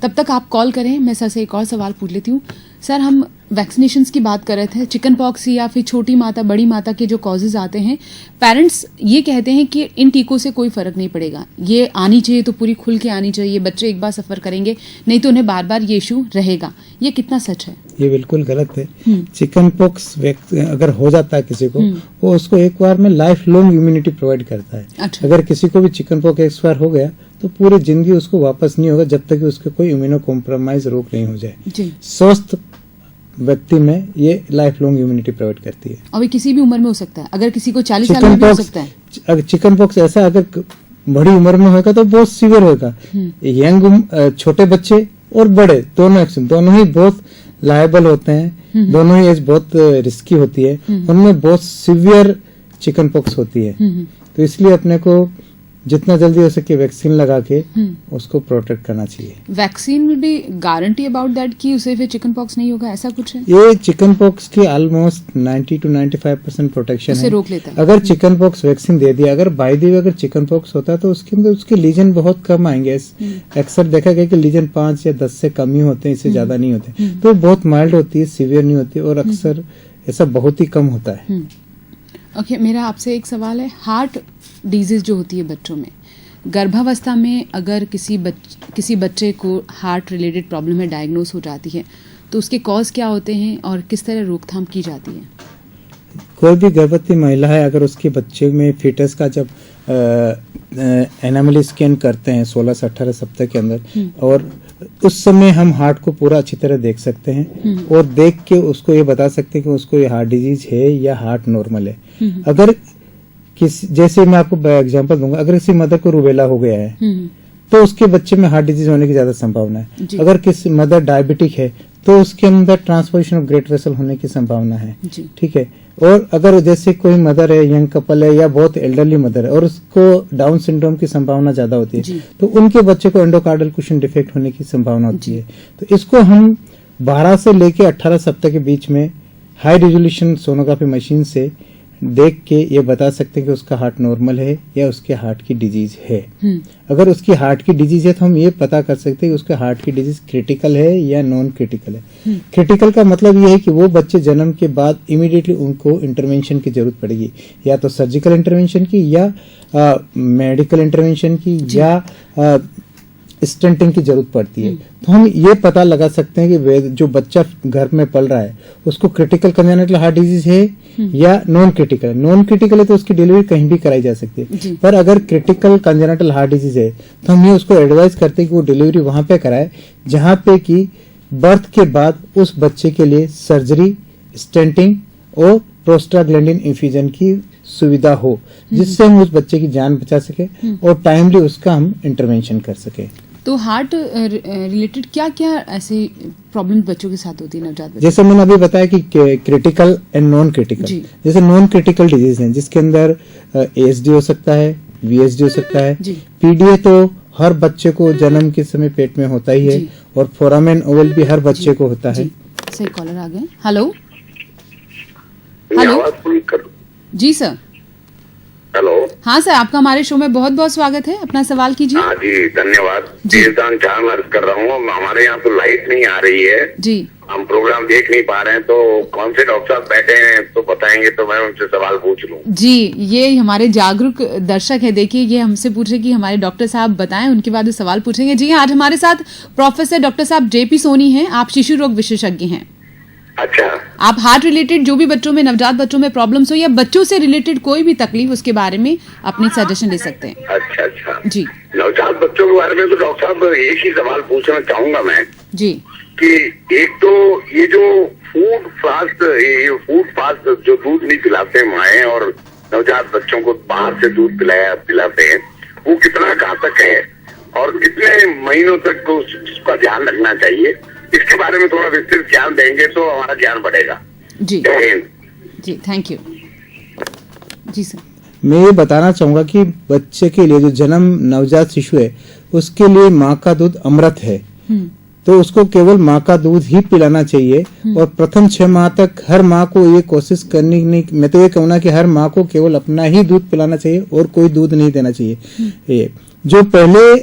तब तक आप कॉल करें। मैं सर से एक और सवाल पूछ लेती हूँ। सर, हम वैक्सीनेशंस की बात कर रहे थे, चिकन पॉक्स या फिर छोटी माता बड़ी माता के जो कॉजेज आते हैं, पेरेंट्स ये कहते हैं कि इन टीकों से कोई फर्क नहीं पड़ेगा, ये आनी चाहिए तो पूरी खुल के आनी चाहिए, बच्चे एक बार सफर करेंगे नहीं तो उन्हें बार बार ये इशू रहेगा। ये कितना सच है? ये बिल्कुल गलत है। चिकन पॉक्स अगर हो जाता है किसी को, वो उसको एक बार में लाइफ लॉन्ग इम्यूनिटी प्रोवाइड करता है। अच्छा। अगर किसी को भी चिकन पॉक्स एक बार हो गया तो पूरी जिंदगी उसको वापस नहीं होगा जब तक कि उसके कोई इम्यूनो कॉम्प्रोमाइज रोग नहीं हो जाए। स्वस्थ व्यक्ति में ये लाइफ लॉन्ग इम्यूनिटी प्रोवाइड करती है। और किसी भी उम्र में हो सकता है, अगर किसी को 40 साल में भी हो सकता है। अगर चिकन पॉक्स ऐसा अगर बड़ी उम्र में होगा तो बहुत सीवियर होगा। यंग छोटे बच्चे और बड़े दोनों ही बहुत लायबल होते हैं, दोनों ही एज बहुत रिस्की होती है, उनमें बहुत सीवियर चिकन पॉक्स होती है। तो इसलिए अपने को जितना जल्दी हो सके वैक्सीन लगा के उसको प्रोटेक्ट करना चाहिए। Vaccine will be guarantee about that कि उसे फिर चिकन पॉक्स नहीं होगा, ऐसा कुछ है? ये चिकन पॉक्स की ऑलमोस्ट 90 to 95% प्रोटेक्शन है, रोक लेता है। अगर चिकन पॉक्स वैक्सीन दे दिया, अगर बाय द वे अगर चिकन पॉक्स होता है तो उसके अंदर उसके लीजन बहुत कम आएंगे। अक्सर देखा गया कि लीजन 5 या 10 से कम ही होते हैं, इससे ज्यादा नहीं होते, तो बहुत माइल्ड होती है, सीवियर नहीं होती, और अक्सर ऐसा बहुत ही कम होता है। ओके, मेरा आपसे एक सवाल है, हार्ट डिजीज जो होती है बच्चों में, गर्भावस्था में अगर किसी बच्चे को हार्ट रिलेटेड प्रॉब्लम है डायग्नोस हो जाती है तो उसके कॉज क्या होते हैं और किस तरह रोकथाम की जाती है? कोई भी गर्भवती महिला है, अगर उसके बच्चे में फीटस का जब एनामली स्कैन करते हैं 16 से 18 सप्ताह के अंदर, और उस समय हम हार्ट को पूरा अच्छी तरह देख सकते हैं और देख के उसको ये बता सकते हैं कि उसको ये हार्ट डिजीज है या हार्ट नॉर्मल है। अगर जैसे मैं आपको एग्जांपल दूंगा, अगर किसी मदर को रूबेला हो गया है तो उसके बच्चे में हार्ट डिजीज होने की ज्यादा संभावना है। अगर किसी मदर डायबिटिक है तो उसके अंदर ट्रांसपोजिशन ऑफ ग्रेट वेसल होने की संभावना है, ठीक है। और अगर जैसे कोई मदर है, यंग कपल है या बहुत एल्डरली मदर है और उसको डाउन सिंड्रोम की संभावना ज्यादा होती है, तो उनके बच्चे को एंडोकार्डियल कुशन डिफेक्ट होने की संभावना होती है। तो इसको हम 12 से लेके 18 सप्ताह के बीच में हाई रिजोल्यूशन सोनोग्राफी मशीन से देख के ये बता सकते हैं कि उसका हार्ट नॉर्मल है या उसके हार्ट की डिजीज है। अगर उसकी हार्ट की डिजीज है तो हम ये पता कर सकते हैं कि उसके हार्ट की डिजीज क्रिटिकल है या नॉन क्रिटिकल है। क्रिटिकल का मतलब ये है कि वो बच्चे जन्म के बाद इमीडिएटली उनको इंटरवेंशन की जरूरत पड़ेगी, या तो सर्जिकल इंटरवेंशन की या मेडिकल इंटरवेंशन की या स्टेंटिंग की जरूरत पड़ती है। तो हम ये पता लगा सकते हैं कि जो बच्चा घर में पल रहा है उसको क्रिटिकल कंजेनिटल हार्ट डिजीज है या नॉन क्रिटिकल। नॉन क्रिटिकल है तो उसकी डिलीवरी कहीं भी कराई जा सकती है, पर अगर क्रिटिकल कंजेनिटल हार्ट डिजीज है तो हम ये उसको एडवाइज करते हैं कि वो डिलीवरी वहां पे कराए जहां पे कि बर्थ के बाद उस बच्चे के लिए सर्जरी, स्टेंटिंग और प्रोस्टाग्लैंडिन इन्फ्यूजन की सुविधा हो, जिससे हम उस बच्चे की जान बचा सके और टाइमली उसका हम इंटरवेंशन कर सके। तो हार्ट रिलेटेड क्या क्या ऐसे प्रॉब्लम बच्चों के साथ होती है, नवजात बच्चों? जैसे मैंने अभी बताया कि क्रिटिकल एंड नॉन क्रिटिकल। जैसे नॉन क्रिटिकल डिजीज है जिसके अंदर ASD हो सकता है, VSD हो सकता है, PDA तो हर बच्चे को जन्म के समय पेट में होता ही है, और फोरामेन ओवल भी हर बच्चे को होता है। सही कॉलर आ गए। हेलो जी सर। हेलो, हाँ सर, आपका हमारे शो में बहुत बहुत स्वागत है, अपना सवाल कीजिए। हाँ जी, धन्यवाद। देवदान चांद अर्ज कर रहा हूँ। हमारे यहाँ तो लाइट नहीं आ रही है जी, हम प्रोग्राम देख नहीं पा रहे हैं, तो कौन से डॉक्टर साहब बैठे हैं तो बताएंगे तो मैं उनसे सवाल पूछ लूँ। जी, ये हमारे जागरूक दर्शक है, देखिए ये हमसे पूछे कि हमारे डॉक्टर साहब बताएं, उनके बाद सवाल पूछेंगे। जी आज हमारे साथ प्रोफेसर डॉक्टर साहब JP सोनी हैं, आप शिशु रोग विशेषज्ञ हैं। अच्छा, आप हार्ट रिलेटेड जो भी बच्चों में, नवजात बच्चों में प्रॉब्लम्स हो या बच्चों से रिलेटेड कोई भी तकलीफ, उसके बारे में अपनी सजेशन दे सकते हैं। अच्छा अच्छा जी, नवजात बच्चों के बारे में तो डॉक्टर साहब एक ही सवाल पूछना चाहूंगा मैं जी, कि एक तो ये जो फूड फास्ट जो दूध नहीं पिलाते हैं माएँ और नवजात बच्चों को बाहर से दूध पिलाते हैं, वो कितना घातक है और कितने महीनों तक उसका ध्यान रखना चाहिए, इसके बारे में थोड़ा विस्तृत ज्ञान देंगे तो हमारा ज्ञान बढ़ेगा। जी जी, थैंक यू। जी सर, मैं ये बताना चाहूंगा कि बच्चे के लिए जो जन्म नवजात शिशु है उसके लिए माँ का दूध अमृत है, तो उसको केवल माँ का दूध ही पिलाना चाहिए। और प्रथम 6 माह तक हर माँ को ये कोशिश करनी नहीं, मैं तो ये कहूँगा कि हर माँ को केवल अपना ही दूध पिलाना चाहिए और कोई दूध नहीं देना चाहिए। ये जो पहले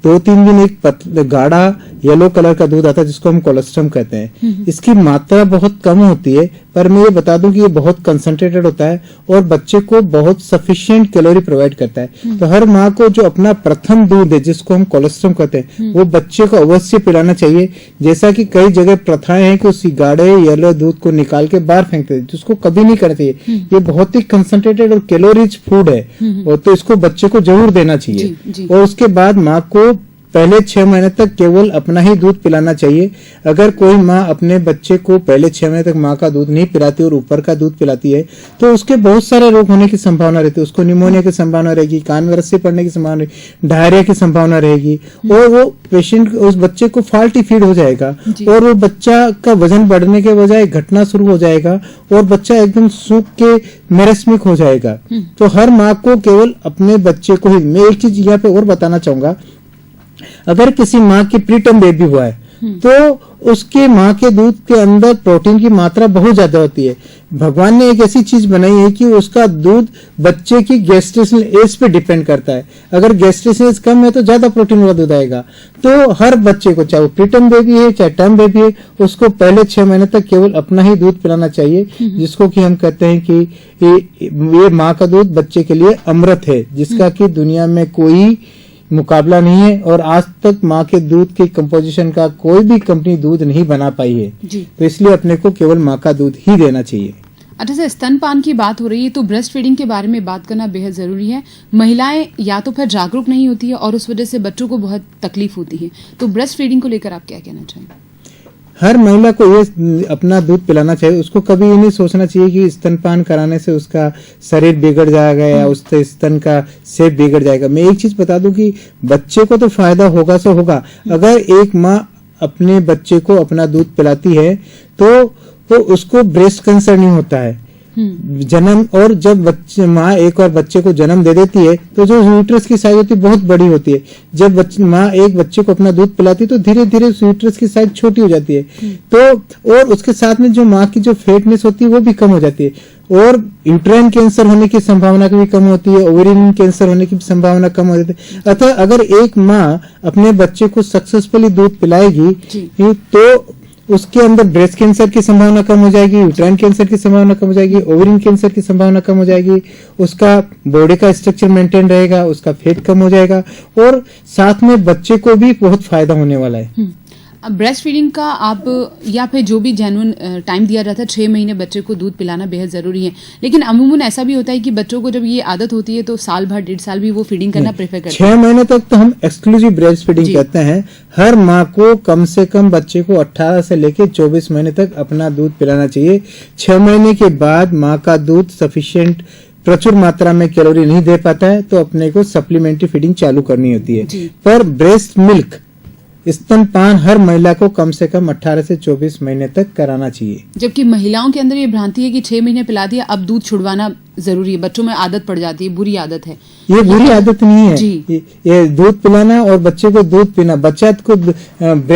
2-3 दिन एक गाढ़ा येलो कलर का दूध आता है जिसको हम कोलेस्ट्रम कहते हैं, इसकी मात्रा बहुत कम होती है, पर मैं ये बता दूं कि ये बहुत कंसंट्रेटेड होता है और बच्चे को बहुत सफिशिएंट कैलोरी प्रोवाइड करता है। तो हर माँ को जो अपना प्रथम दूध है जिसको हम कोलेस्ट्रम कहते हैं वो बच्चे को अवश्य पिलाना चाहिए। जैसा कि कई जगह प्रथाएं हैं कि उस गाढ़े येलो दूध को निकाल के बाहर फेंकते हैं, जिसको कभी नहीं करना चाहिए। ये बहुत ही कंसंट्रेटेड और कैलोरीज फूड है, और तो इसको बच्चे को जरूर देना चाहिए। और उसके बाद माँ को पहले 6 महीने तक केवल अपना ही दूध पिलाना चाहिए। अगर कोई माँ अपने बच्चे को पहले 6 महीने तक माँ का दूध नहीं पिलाती और ऊपर का दूध पिलाती है तो उसके बहुत सारे रोग होने की संभावना रहती है। उसको निमोनिया की संभावना रहेगी, कान में रस्सी पड़ने की संभावना, डायरिया की संभावना रहेगी और वो पेशेंट उस बच्चे को फॉल्टी फीड हो जाएगा और वो बच्चा का वजन बढ़ने के बजाय घटना शुरू हो जाएगा और बच्चा एकदम सूख के मेरेस्मिक हो जाएगा। तो हर माँ को केवल अपने बच्चे को ही, मैं एक चीज यहाँ पे और बताना चाहूंगा, अगर किसी माँ की प्रीटर्म बेबी हुआ है तो उसके माँ के दूध के अंदर प्रोटीन की मात्रा बहुत ज्यादा होती है। भगवान ने एक ऐसी चीज बनाई है कि उसका दूध बच्चे की गैस्ट्रेशनल एज पे डिपेंड करता है। अगर गैस्ट्रेशनल एज कम है तो ज्यादा प्रोटीन वाला दूध आएगा। तो हर बच्चे को, चाहे वो प्रीटर्म बेबी है चाहे टर्म बेबी है, उसको पहले 6 महीने तक केवल अपना ही दूध पिलाना चाहिए, जिसको कि हम कहते हैं कि ये माँ का दूध बच्चे के लिए अमृत है, जिसका कि दुनिया में कोई मुकाबला नहीं है और आज तक माँ के दूध के कंपोजिशन का कोई भी कंपनी दूध नहीं बना पाई है। तो इसलिए अपने को केवल माँ का दूध ही देना चाहिए। अच्छा सर, स्तनपान की बात हो रही है तो ब्रेस्ट फीडिंग के बारे में बात करना बेहद जरूरी है। महिलाएं या तो फिर जागरूक नहीं होती है और उस वजह से बच्चों को बहुत तकलीफ होती है, तो ब्रेस्ट फीडिंग को लेकर आप क्या कहना चाहेंगे? हर महिला को ये अपना दूध पिलाना चाहिए। उसको कभी ये नहीं सोचना चाहिए कि स्तनपान कराने से उसका शरीर बिगड़ जाएगा या उससे स्तन का शेप बिगड़ जाएगा। मैं एक चीज बता दूं कि बच्चे को तो फायदा होगा सो होगा। अगर एक माँ अपने बच्चे को अपना दूध पिलाती है तो उसको ब्रेस्ट कैंसर नहीं होता है जन्म, और जब बच्चे माँ एक और बच्चे को जन्म दे देती है तो जो यूट्रस की साइज होती है बहुत बड़ी होती है। जब माँ एक बच्चे को अपना दूध पिलाती है तो धीरे धीरे यूट्रस की साइज छोटी हो जाती है। तो और उसके साथ में जो माँ की जो फेटनेस होती है वो भी कम हो जाती है और यूट्राइन कैंसर होने की संभावना भी कम होती है, ओवेरियन कैंसर होने की संभावना कम हो जाती है। अतः अगर एक माँ अपने बच्चे को सक्सेसफुली दूध पिलाएगी तो उसके अंदर ब्रेस्ट कैंसर की संभावना कम हो जाएगी, यूट्राइन कैंसर की संभावना कम हो जाएगी, ओवरिन कैंसर की संभावना कम हो जाएगी, उसका बॉडी का स्ट्रक्चर मेंटेन रहेगा, उसका फेट कम हो जाएगा और साथ में बच्चे को भी बहुत फायदा होने वाला है। ब्रेस्ट फीडिंग का आप या फिर जो भी जेन्युइन टाइम दिया जाता है 6 महीने बच्चे को दूध पिलाना बेहद जरूरी है, लेकिन अमूमन ऐसा भी होता है कि बच्चों को जब ये आदत होती है तो साल भर 1.5 साल भी वो फीडिंग करना प्रेफर करते हैं। 6 महीने तक तो हम एक्सक्लूसिव ब्रेस्ट फीडिंग कहते हैं। हर माँ को कम से कम बच्चे को 18 से लेके 24 महीने तक अपना दूध पिलाना चाहिए। 6 महीने के बाद माँ का दूध सफिशिएंट प्रचुर मात्रा में कैलोरी नहीं दे पाता है तो अपने को सप्लीमेंट्री फीडिंग चालू करनी होती है। पर ब्रेस्ट मिल्क स्तनपान हर महिला को कम से कम 18 से 24 महीने तक कराना चाहिए। जबकि महिलाओं के अंदर ये भ्रांति है कि 6 महीने पिला दिया अब दूध छुड़वाना जरूरी है, बच्चों में आदत पड़ जाती है, बुरी आदत है। ये बुरी आदत नहीं है। ये दूध पिलाना और बच्चे को दूध पीना, बच्चा को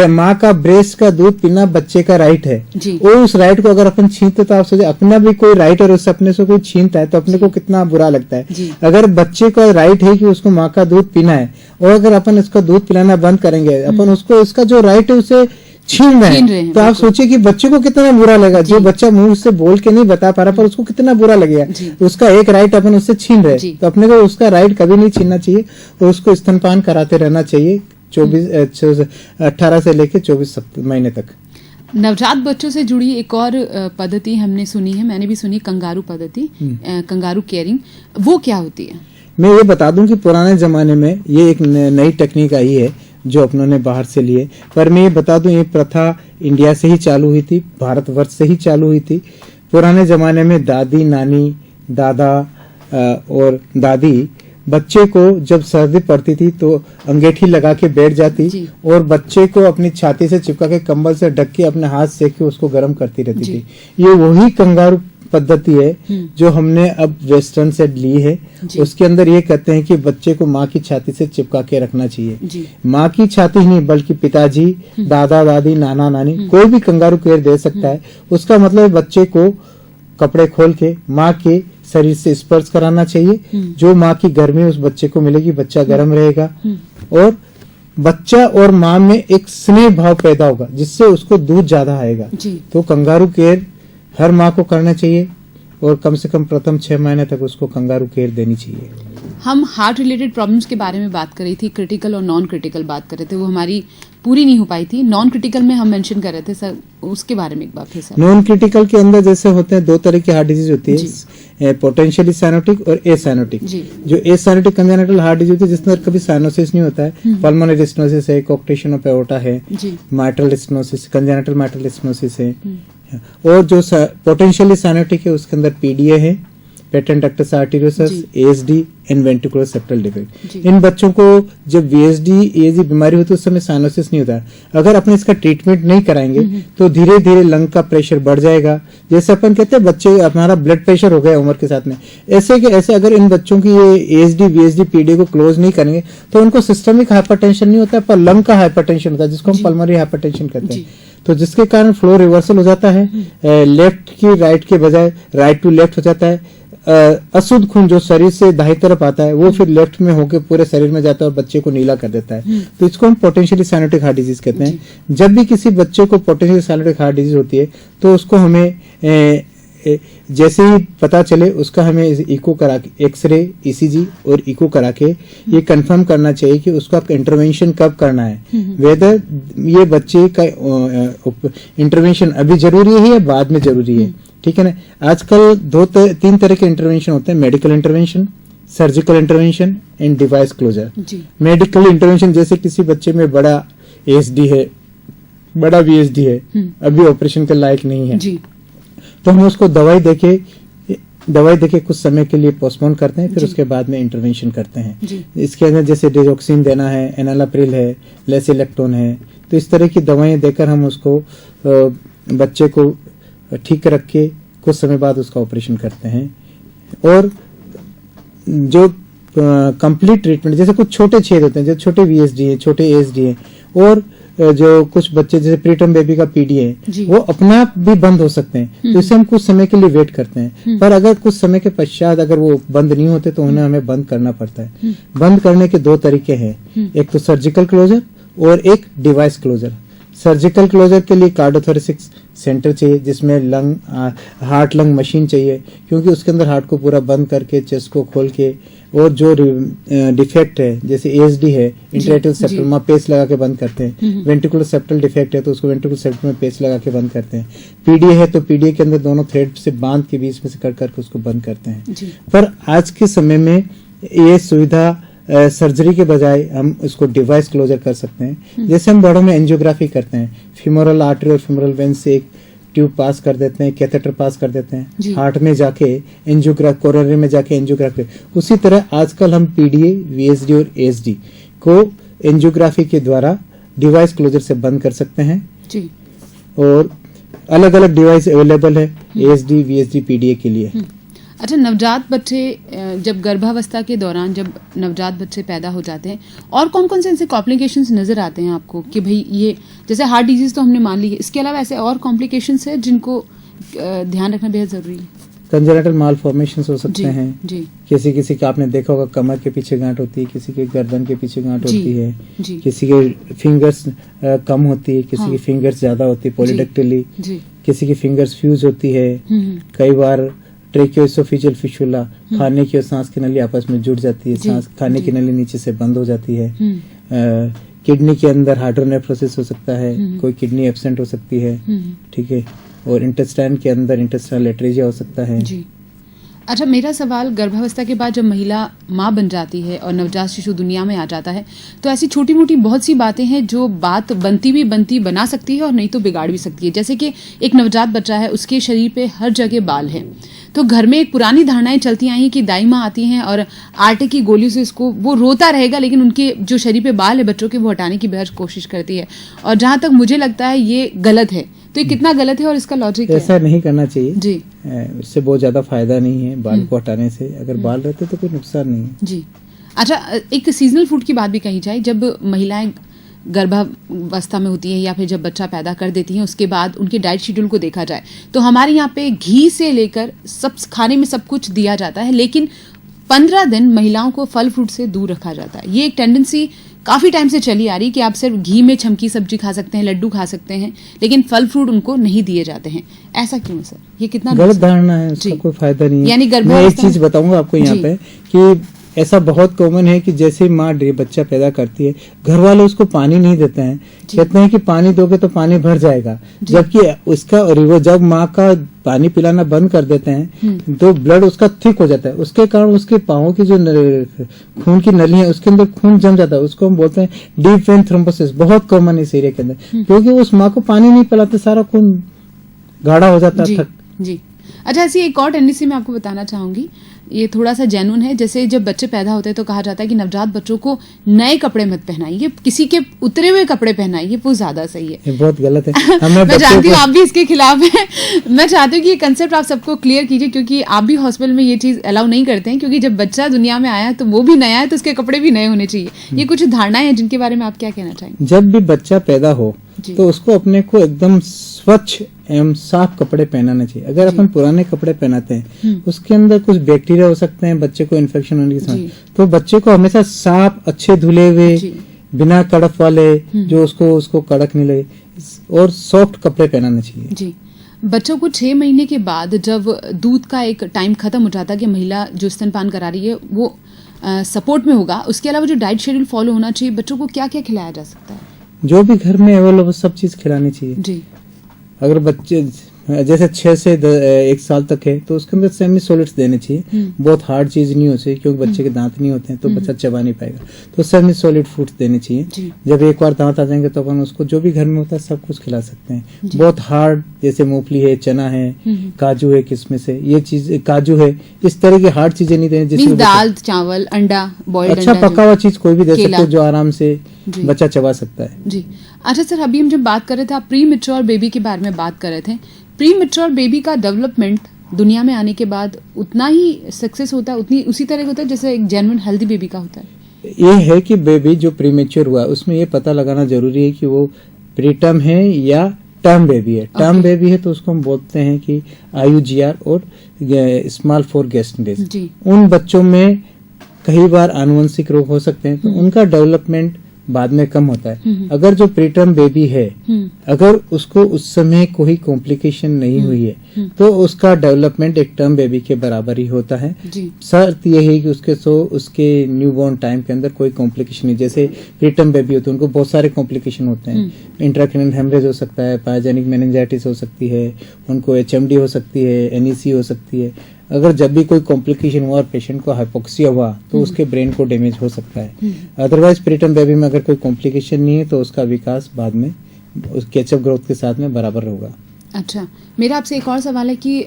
माँ का ब्रेस्ट का दूध पीना बच्चे का राइट है। और उस राइट को अगर अपन छीनते तो आप सोचे अपना भी कोई राइट और उससे अपने से कोई छीनता है तो अपने को कितना बुरा लगता है। अगर बच्चे का राइट है कि उसको माँ का दूध पीना है और अगर अपन इसका दूध पिलाना बंद करेंगे, अपन उसको इसका जो राइट है उसे छीन रहे हैं तो आप सोचिए कि बच्चे को कितना बुरा लगेगा। जो बच्चा मुंह से बोल के नहीं बता पा रहा पर उसको कितना बुरा लगेगा। उसका एक राइट अपन उससे छीन रहे, तो अपने को उसका राइट कभी नहीं छीनना चाहिए और उसको स्तनपान कराते रहना चाहिए 18 से लेकर 24 महीने तक। नवजात बच्चों से जुड़ी एक और पद्धति हमने सुनी है, मैंने भी सुनी, कंगारू पद्धति, कंगारू केयरिंग, वो क्या होती है? मैं ये बता दूं कि पुराने जमाने में ये एक नई टेक्निक आई है जो अपनों ने बाहर से लिए, पर मैं ये बता दूं ये प्रथा इंडिया से ही चालू हुई थी, भारतवर्ष से ही चालू हुई थी। पुराने जमाने में दादी, नानी, दादा और दादी बच्चे को जब सर्दी पड़ती थी तो अंगीठी लगा के बैठ जाती और बच्चे को अपनी छाती से चिपका के कंबल से ढक के अपने हाथ सेक के उसको गर्म करती रहती थी। ये वही कंगारू पद्धति है जो हमने अब वेस्टर्न से ली है। उसके अंदर ये कहते हैं कि बच्चे को माँ की छाती से चिपका के रखना चाहिए। माँ की छाती ही नहीं बल्कि पिताजी, दादा दादी, नाना नानी, कोई भी कंगारू केयर दे सकता है। उसका मतलब बच्चे को कपड़े खोल के माँ के शरीर से स्पर्श कराना चाहिए। जो माँ की गर्मी उस बच्चे को मिलेगी, बच्चा गर्म रहेगा और बच्चा और माँ में एक स्नेह भाव पैदा होगा जिससे उसको दूध ज्यादा आएगा। तो कंगारू केयर हर माँ को करना चाहिए और कम से कम प्रथम 6 महीने तक उसको कंगारू केयर देनी चाहिए। हम हार्ट रिलेटेड प्रॉब्लम्स के बारे में बात कर रही थी, क्रिटिकल और नॉन क्रिटिकल बात कर रहे थे, वो हमारी पूरी नहीं हो पाई थी। नॉन क्रिटिकल में हम मेंशन कर रहे थे सर, उसके बारे में एक बार फिर सर। नॉन क्रिटिकल के अंदर जैसे होते हैं दो तरह की हार्ट डिजीज होती है, पोटेंशियली साइनोटिक और एसाइनोटिक। जो एसाइनोटिक कंजेनिटल हार्ट डिजीज होती है जिसमें कभी साइनोसिस नहीं होता है, पल्मोनरी स्टेनोसिस है, कोक्टेशन ऑफ एओर्टा है, mitral stenosis, congenital mitral stenosis है। और जो पोटेंशियली साइनोटिक है उसके अंदर पीडीए है, patent ductus arteriosus, ASD and ventricular septal defect. इन बच्चों को जब वीएसडी एएसडी बीमारी होती है उस समय साइनोसिस नहीं होता है। अगर अपन इसका ट्रीटमेंट नहीं कराएंगे तो धीरे धीरे लंग का प्रेशर बढ़ जाएगा। जैसे अपन कहते हैं बच्चे हमारा ब्लड प्रेशर हो गया उम्र के साथ में, ऐसे के ऐसे अगर इन बच्चों की ये एएसडी वीएसडी पीडी को क्लोज नहीं करेंगे तो उनको सिस्टमिक हाइपरटेंशन नहीं होता है पर लंग का हाइपरटेंशन होता है जिसको हम पल्मोनरी हाइपरटेंशन कहते हैं। तो जिसके कारण फ्लो रिवर्सल हो जाता है, लेफ्ट की राइट के बजाय राइट टू लेफ्ट हो जाता है। अशुद्ध खून जो शरीर से दाहिनी तरफ आता है वो फिर लेफ्ट में होकर पूरे शरीर में जाता है और बच्चे को नीला कर देता है। तो इसको हम पोटेंशियली साइनोटिक हार्ट डिजीज कहते हैं। जब भी किसी बच्चे को पोटेंशियली साइनोटिक हार्ट डिजीज होती है तो उसको हमें जैसे ही पता चले उसका हमें इको करा के, एक्सरे, ईसीजी और इको करा के ये कंफर्म करना चाहिए कि उसका इंटरवेंशन कब करना है, वेदर ये बच्चे का इंटरवेंशन अभी जरूरी है या बाद में जरूरी है। ठीक है ना। आजकल तीन तरह के इंटरवेंशन होते हैं, medical intervention, surgical intervention and device closure. Medical intervention जैसे किसी बच्चे में बड़ा एएसडी है, बड़ा वीएसडी है, अभी ऑपरेशन के लायक नहीं है, तो हम उसको दवाई देके कुछ समय के लिए पोस्टपोन करते हैं, फिर उसके बाद में इंटरवेंशन करते हैं। इसके अंदर जैसे डिजोक्सिन देना है, एनालाप्रिल है, लेसिलेक्टोन है, तो इस तरह की दवाएं देकर हम उसको बच्चे को ठीक रख के कुछ समय बाद उसका ऑपरेशन करते हैं। और जो कंप्लीट ट्रीटमेंट जैसे कुछ छोटे छेद होते हैं, जो छोटे वीएसडी है, छोटे एएसडी है, और जो कुछ बच्चे जैसे प्रीटर्म बेबी का पीडी है वो अपने आप भी बंद हो सकते हैं, तो इसे हम कुछ समय के लिए वेट करते हैं। पर अगर कुछ समय के पश्चात अगर वो बंद नहीं होते तो उन्हें हमें बंद करना पड़ता है। बंद करने के दो तरीके हैं, एक तो सर्जिकल क्लोजर और एक डिवाइस क्लोजर। सर्जिकल क्लोजर के लिए कार्डियोथोरेसिक सेंटर चाहिए जिसमें हार्ट लंग मशीन चाहिए, क्योंकि उसके अंदर हार्ट को पूरा बंद करके चेस्ट को खोल के, और जो डिफेक्ट है जैसे एएसडी है, इंटरएट्रियल सेप्टल में पेस्ट लगा के बंद करते हैं। वेंट्रिकुलर सेप्टल डिफेक्ट है तो उसको वेंट्रिकुलर सेप्टल में पेस्ट लगा के बंद करते हैं। पीडीए है तो पीडीए के अंदर दोनों थ्रेड से बांध के बीच में से कट करके उसको बंद करते हैं। पर आज के समय में ये सुविधा सर्जरी के बजाय हम इसको डिवाइस क्लोजर कर सकते हैं। जैसे हम बड़ों में एंजियोग्राफी करते हैं, फीमोरल आर्टरी और फीमोरल वेन से एक ट्यूब पास कर देते हैं, कैथेटर पास कर देते हैं, हार्ट में जाके एंजियोग्राफी, कोरोनरी में जाके एंजियोग्राफी। उसी तरह आजकल हम पीडीए, वीएसडी और एएसडी को एंजियोग्राफी के द्वारा डिवाइस क्लोजर से बंद कर सकते हैं। और अलग अलग डिवाइस अवेलेबल है एएसडी, वीएसडी, पीडीए के लिए। अच्छा, नवजात बच्चे जब गर्भावस्था के दौरान जब नवजात बच्चे पैदा हो जाते हैं और कौन कौन से ऐसे कॉम्प्लिकेशंस नजर आते हैं आपको कि भाई ये जैसे हार्ट डिजीज तो हमने मान ली है, इसके अलावा ऐसे और कॉम्प्लिकेशंस है जिनको ध्यान रखना बेहद जरूरी है? कंजेनिटल मालफॉर्मेशंस हो सकते हैं। किसी का आपने देखा होगा कमर के पीछे गांठ होती है, किसी के गर्दन के पीछे गांठ होती है, किसी के फिंगर्स कम होती है, किसी की फिंगर्स ज्यादा होती है पॉलीडेक्टिली, किसी की फिंगर्स फ्यूज होती है। कई बार ट्रेकियोएसोफेजियल फिस्टुला, खाने की और सांस की नली आपस में जुड़ जाती है, सांस खाने की नली नीचे से बंद हो जाती है। किडनी के अंदर हाइड्रोनेफ्रोसिस हो सकता है, कोई किडनी एब्सेंट हो सकती है, ठीक है। और इंटेस्टाइन के अंदर इंटेस्टाइनल एट्रेजिया हो सकता है। अच्छा, मेरा सवाल, गर्भावस्था के बाद जब महिला माँ बन जाती है और नवजात शिशु दुनिया में आ जाता है तो ऐसी छोटी मोटी बहुत सी बातें हैं जो बात बनती बना सकती है और नहीं तो बिगाड़ भी सकती है। जैसे कि एक नवजात बच्चा है, उसके शरीर पे हर जगह बाल हैं, तो घर में एक पुरानी धारणाएं चलती आई हैं कि दाई माँ आती हैं और आटे की गोलियों से इसको, वो रोता रहेगा लेकिन उनके जो शरीर पे बाल है बच्चों के वो हटाने की बेहद कोशिश करती है। और जहां तक मुझे लगता है ये गलत है, तो ये कितना गलत है और इसका लॉजिक है? ऐसा नहीं करना चाहिए जी। इससे बहुत ज्यादा फायदा नहीं है बाल को हटाने से, अगर बाल रहते तो कोई नुकसान नहीं है जी। अच्छा, एक सीजनल फूड की बात भी कही जाए, जब महिलाएं गर्भावस्था में होती है या फिर जब बच्चा पैदा कर देती हैं उसके बाद उनके डाइट शेड्यूल को देखा जाए तो हमारे यहाँ पे घी से लेकर सब खाने में सब कुछ दिया जाता है, लेकिन 15 दिन महिलाओं को फल फ्रूट से दूर रखा जाता है। ये एक टेंडेंसी काफी टाइम से चली आ रही कि आप सिर्फ घी में छमकी सब्जी खा सकते हैं, लड्डू खा सकते हैं, लेकिन फल फ्रूट उनको नहीं दिए जाते हैं। ऐसा क्यों सर? ये कितना गलत धारणा है, उसका कोई फायदा नहीं है। यानी मैं एक चीज बताऊंगा आपको यहाँ पे कि ऐसा बहुत कॉमन है कि जैसे माँ बच्चा पैदा करती है, घर वाले उसको पानी नहीं देते हैं, कहते हैं कि पानी दोगे तो पानी भर जाएगा, जबकि उसका जब माँ का पानी पिलाना बंद कर देते हैं तो ब्लड उसका थिक हो जाता है, उसके कारण उसके पाँव की जो खून की नली है उसके अंदर खून जम जाता है, उसको हम बोलते हैं डीप वेन थ्रोम्बोसिस, बहुत कॉमन है इस एरिया के अंदर, क्योंकि उस माँ को पानी नहीं पिलाते, सारा खून गाढ़ा हो जाता है। जी। अच्छा, ऐसी एक और टेंडेंसी मैं आपको बताना चाहूंगी, ये थोड़ा सा जेन्युइन है। जैसे जब बच्चे पैदा होते हैं तो कहा जाता है कि नवजात बच्चों को नए कपड़े मत पहनाइए, किसी के उतरे हुए कपड़े पहनाइए, वो ज्यादा सही है। ये बहुत गलत है। मैं जानती हूँ आप भी इसके खिलाफ हैं। मैं चाहती हूँ कि ये कंसेप्ट आप सबको क्लियर कीजिए, क्योंकि आप भी हॉस्पिटल में ये चीज अलाउ नहीं करते हैं, क्योंकि जब बच्चा दुनिया में आया है तो वो भी नया है, तो उसके कपड़े भी नए होने चाहिए। ये कुछ धारणाएं हैं जिनके बारे में आप क्या कहना चाहेंगे? जब भी बच्चा पैदा हो तो उसको अपने को एकदम स्वच्छ एवं साफ कपड़े पहनाना चाहिए। अगर अपन पुराने कपड़े पहनाते हैं उसके अंदर कुछ बैक्टीरिया हो सकते हैं, बच्चे को इन्फेक्शन होने की संभावना, तो बच्चे को हमेशा साफ, अच्छे धुले हुए, बिना कड़क वाले, जो उसको कड़क नहीं लगे, और सॉफ्ट कपड़े पहनाने चाहिए। जी। बच्चों को 6 महीने के बाद जब दूध का एक टाइम खत्म हो जाता है कि महिला जो स्तनपान करा रही है वो सपोर्ट में होगा, उसके अलावा जो डाइट शेड्यूल फॉलो होना चाहिए, बच्चों को क्या क्या खिलाया जा सकता है? जो भी घर में अवेलेबल सब चीज खिलानी चाहिए जी। अगर बच्चे जैसे 6 से 1 साल तक है तो उसके अंदर सेमी सॉलिड्स देने चाहिए, बहुत हार्ड चीज नहीं हो चाहिए, क्योंकि बच्चे के दांत नहीं होते हैं तो बच्चा चबा नहीं पाएगा, तो सेमी सॉलिड फूड्स देने चाहिए। जब एक बार दांत आ जाएंगे तो अपन उसको जो भी घर में होता है सब कुछ खिला सकते हैं। बहुत हार्ड जैसे मूंगफली है, चना है, काजू है, किशमिश है, ये चीज काजू है, इस तरह की हार्ड चीजें नहीं देनी, जैसे दाल, चावल, अंडा, बॉइल्ड अच्छा पका हुआ चीज कोई भी दे सकते हैं जो आराम से बच्चा चबा सकता है। जी। अच्छा सर, अभी हम जब बात कर रहे थे, आप प्री मैच्योर बेबी के बारे में बात कर रहे थे। प्री मैच्योर बेबी का डेवलपमेंट दुनिया में आने के बाद उतना ही सक्सेस होता है, उसी तरह होता है जैसे एक जेन्युइन हेल्दी बेबी का होता है? ये है कि बेबी जो प्री मैच्योर हुआ उसमें ये पता लगाना जरूरी है कि वो प्री टर्म है या टर्म बेबी है। टर्म बेबी है तो उसको हम बोलते हैं कि IUGR और स्मॉल फॉर गैस्ट्रेंटेज। उन बच्चों में कई बार आनुवंशिक रोग हो सकते हैं तो उनका डेवलपमेंट बाद में कम होता है। अगर जो प्रीटर्म बेबी है अगर उसको उस समय कोई कॉम्प्लिकेशन नहीं हुई है तो उसका डेवलपमेंट एक टर्म बेबी के बराबर ही होता है। शर्त यह है कि उसके न्यूबॉर्न टाइम के अंदर कोई कॉम्प्लिकेशन नहीं, जैसे प्रीटर्म बेबी होते हैं उनको बहुत सारे कॉम्प्लिकेशन होते हैं, इंट्राक्रैनियल हेमरेज हो सकता है, पायजेनिक मेनिंजाइटिस हो सकती है, उनको HMD हो सकती है, NEC हो सकती है। अगर जब भी कोई कॉम्प्लिकेशन हुआ और पेशेंट को हाइपोक्सिया हुआ तो उसके ब्रेन को डैमेज हो सकता है। अदरवाइज प्रीटर्म बेबी में अगर कोई कॉम्प्लिकेशन नहीं है तो उसका विकास बाद में उस कैचअप ग्रोथ के साथ में बराबर होगा। अच्छा, मेरा आपसे एक और सवाल है कि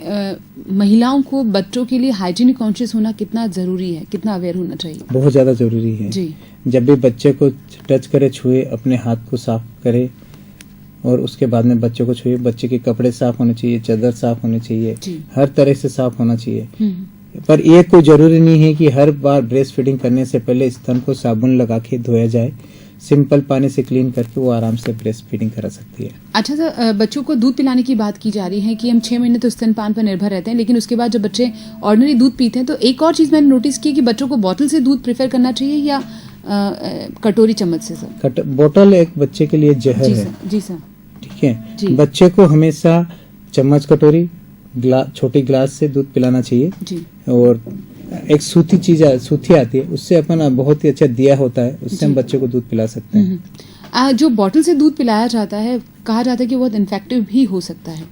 महिलाओं को बच्चों के लिए हाइजीनिक कॉन्शियस होना कितना जरूरी है, कितना अवेयर होना चाहिए? बहुत ज्यादा जरूरी है जी। जब भी बच्चे को टच करे, छुए, अपने हाथ को साफ करे और उसके बाद में बच्चों को छुए। बच्चे के कपड़े साफ होने चाहिए, चादर साफ होनी चाहिए, हर तरह से साफ होना चाहिए। पर ये कोई जरूरी नहीं है कि हर बार ब्रेस्ट फीडिंग करने से पहले स्तन को साबुन लगा के धोया जाए। सिंपल पानी से क्लीन करके वो आराम से ब्रेस्ट फीडिंग करा सकती है। अच्छा सर, बच्चों को दूध पिलाने की बात की जा रही है कि हम 6 महीने तो स्तनपान पर निर्भर रहते हैं, लेकिन उसके बाद जब बच्चे ऑर्डिनरी दूध पीते हैं तो एक और चीज मैंने नोटिस की कि बच्चों को बोतल से दूध प्रेफर करना चाहिए या कटोरी चम्मच से? सर, बोतल एक बच्चे के लिए जहर है। जी सर। ठीक है, बच्चे को हमेशा चम्मच, कटोरी, छोटी ग्लास से दूध पिलाना चाहिए जी। और एक सूथी आती है, उससे अपन बहुत ही अच्छा दिया होता है, उससे हम बच्चे को दूध पिला सकते हैं। जो बोतल से दूध पिलाया जाता है, कहा जाता है कि बहुत इन्फेक्टिव भी हो सकता है।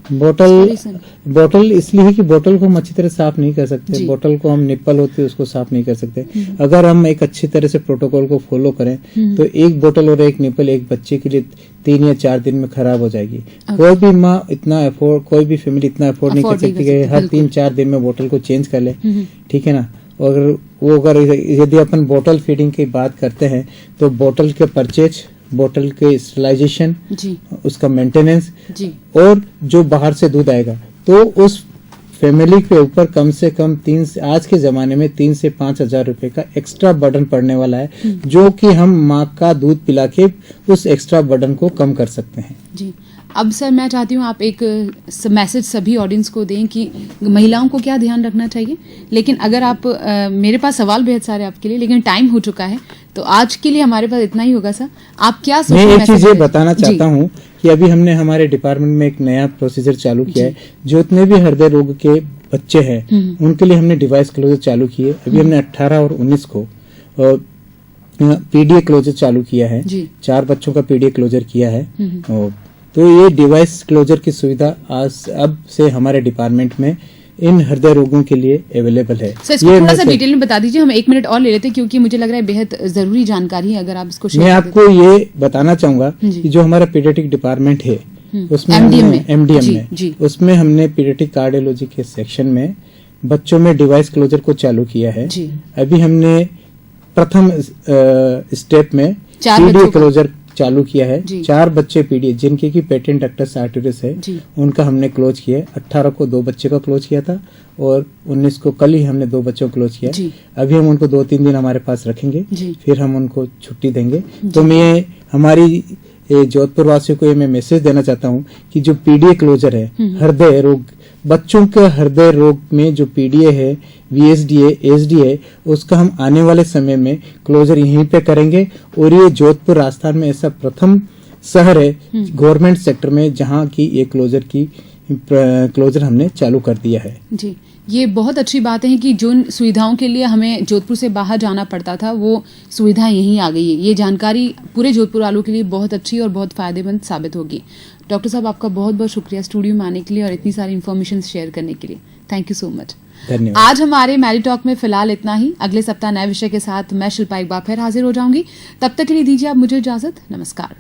बोतल इसलिए कि बोतल को हम अच्छी तरह साफ नहीं कर सकते, बोतल को हम निप्पल होती है उसको साफ नहीं कर सकते। अगर हम एक अच्छी तरह से प्रोटोकॉल को फॉलो करें तो एक बोतल और एक निप्पल एक बच्चे के लिए 3 या 4 दिन में खराब हो जाएगी। कोई भी माँ कोई भी फैमिली इतना अफोर्ड नहीं कर सकती कि हर 3-4 दिन में बोतल को चेंज कर ले, ठीक है ना। अगर यदि अपन बोतल फीडिंग की बात करते हैं तो बोतल के परचेज, बोतल के स्टरलाइजेशन, उसका मेंटेनेंस और जो बाहर से दूध आएगा तो उस फैमिली के ऊपर कम से कम आज के जमाने में 3 से 5 हजार रुपए का एक्स्ट्रा बर्डन पड़ने वाला है, जो कि हम माँ का दूध पिला के उस एक्स्ट्रा बर्डन को कम कर सकते हैं जी। अब सर मैं चाहती हूँ आप एक मैसेज सभी ऑडियंस को दें कि महिलाओं को क्या ध्यान रखना चाहिए, लेकिन अगर आप मेरे पास सवाल बेहद सारे आपके लिए, लेकिन टाइम हो चुका है तो आज के लिए हमारे पास इतना ही होगा सर। आप क्या मैं एक चीज ये मैसेज बताना चाहता हूँ कि अभी हमने हमारे डिपार्टमेंट में एक नया प्रोसीजर चालू किया है। जो इतने भी हृदय रोग के बच्चे हैं उनके लिए हमने डिवाइस क्लोजर चालू किए। अभी हमने 18 और 19 को पीडीए क्लोजर चालू किया है। 4 बच्चों का पीडीए क्लोजर किया है। तो ये डिवाइस क्लोजर की सुविधा आज अब से हमारे डिपार्टमेंट में इन हृदय रोगों के लिए अवेलेबल है। सर इसको थोड़ा सा डिटेल में बता दीजिए, हम 1 मिनट और ले लेते हैं क्योंकि मुझे लग रहा है बेहद जरूरी जानकारी है, अगर आप इसको मैं आपको ये बताना चाहूंगा कि जो हमारा पीडियाट्रिक डिपार्टमेंट है उसमें एमडीएम में उसमें हमने पीडियाट्रिक कार्डियोलॉजी के सेक्शन में बच्चों में डिवाइस क्लोजर को चालू किया है। अभी हमने प्रथम स्टेप में पीडीए क्लोजर चालू किया है। 4 बच्चे पीडीए जिनके की पेटेंट डक्टस आर्टरिस है उनका हमने क्लोज किया है। 18 को 2 बच्चे का क्लोज किया था और 19 को कल ही हमने 2 बच्चों को क्लोज किया। अभी हम उनको 2-3 दिन हमारे पास रखेंगे, फिर हम उनको छुट्टी देंगे। तो मैं हमारी जोधपुर वासियों को ये मैं मैसेज देना चाहता हूँ कि जो पीडीए क्लोजर है हृदय रोग बच्चों के हृदय रोग में जो पीडीए है, वीएसडीए, एसडीए, उसका हम आने वाले समय में क्लोजर यहीं पे करेंगे। और ये जोधपुर राजस्थान में ऐसा प्रथम शहर है गवर्नमेंट सेक्टर में जहाँ की ये क्लोजर हमने चालू कर दिया है। जी, ये बहुत अच्छी बात है कि जिन सुविधाओं के लिए हमें जोधपुर से बाहर जाना पड़ता था वो सुविधा यहीं आ गई है। ये जानकारी पूरे जोधपुर वालों के लिए बहुत अच्छी और बहुत फायदेमंद साबित होगी। डॉक्टर साहब आपका बहुत बहुत शुक्रिया स्टूडियो में आने के लिए और इतनी सारी इन्फॉर्मेशन शेयर करने के लिए। Thank you so much. धन्यवाद। आज हमारे मैरी टॉक में फिलहाल इतना ही। अगले सप्ताह नए विषय के साथ मैं शिल्पा एक बार फिर हाजिर हो जाऊंगी। तब तक के लिए दीजिए आप मुझे इजाजत। नमस्कार।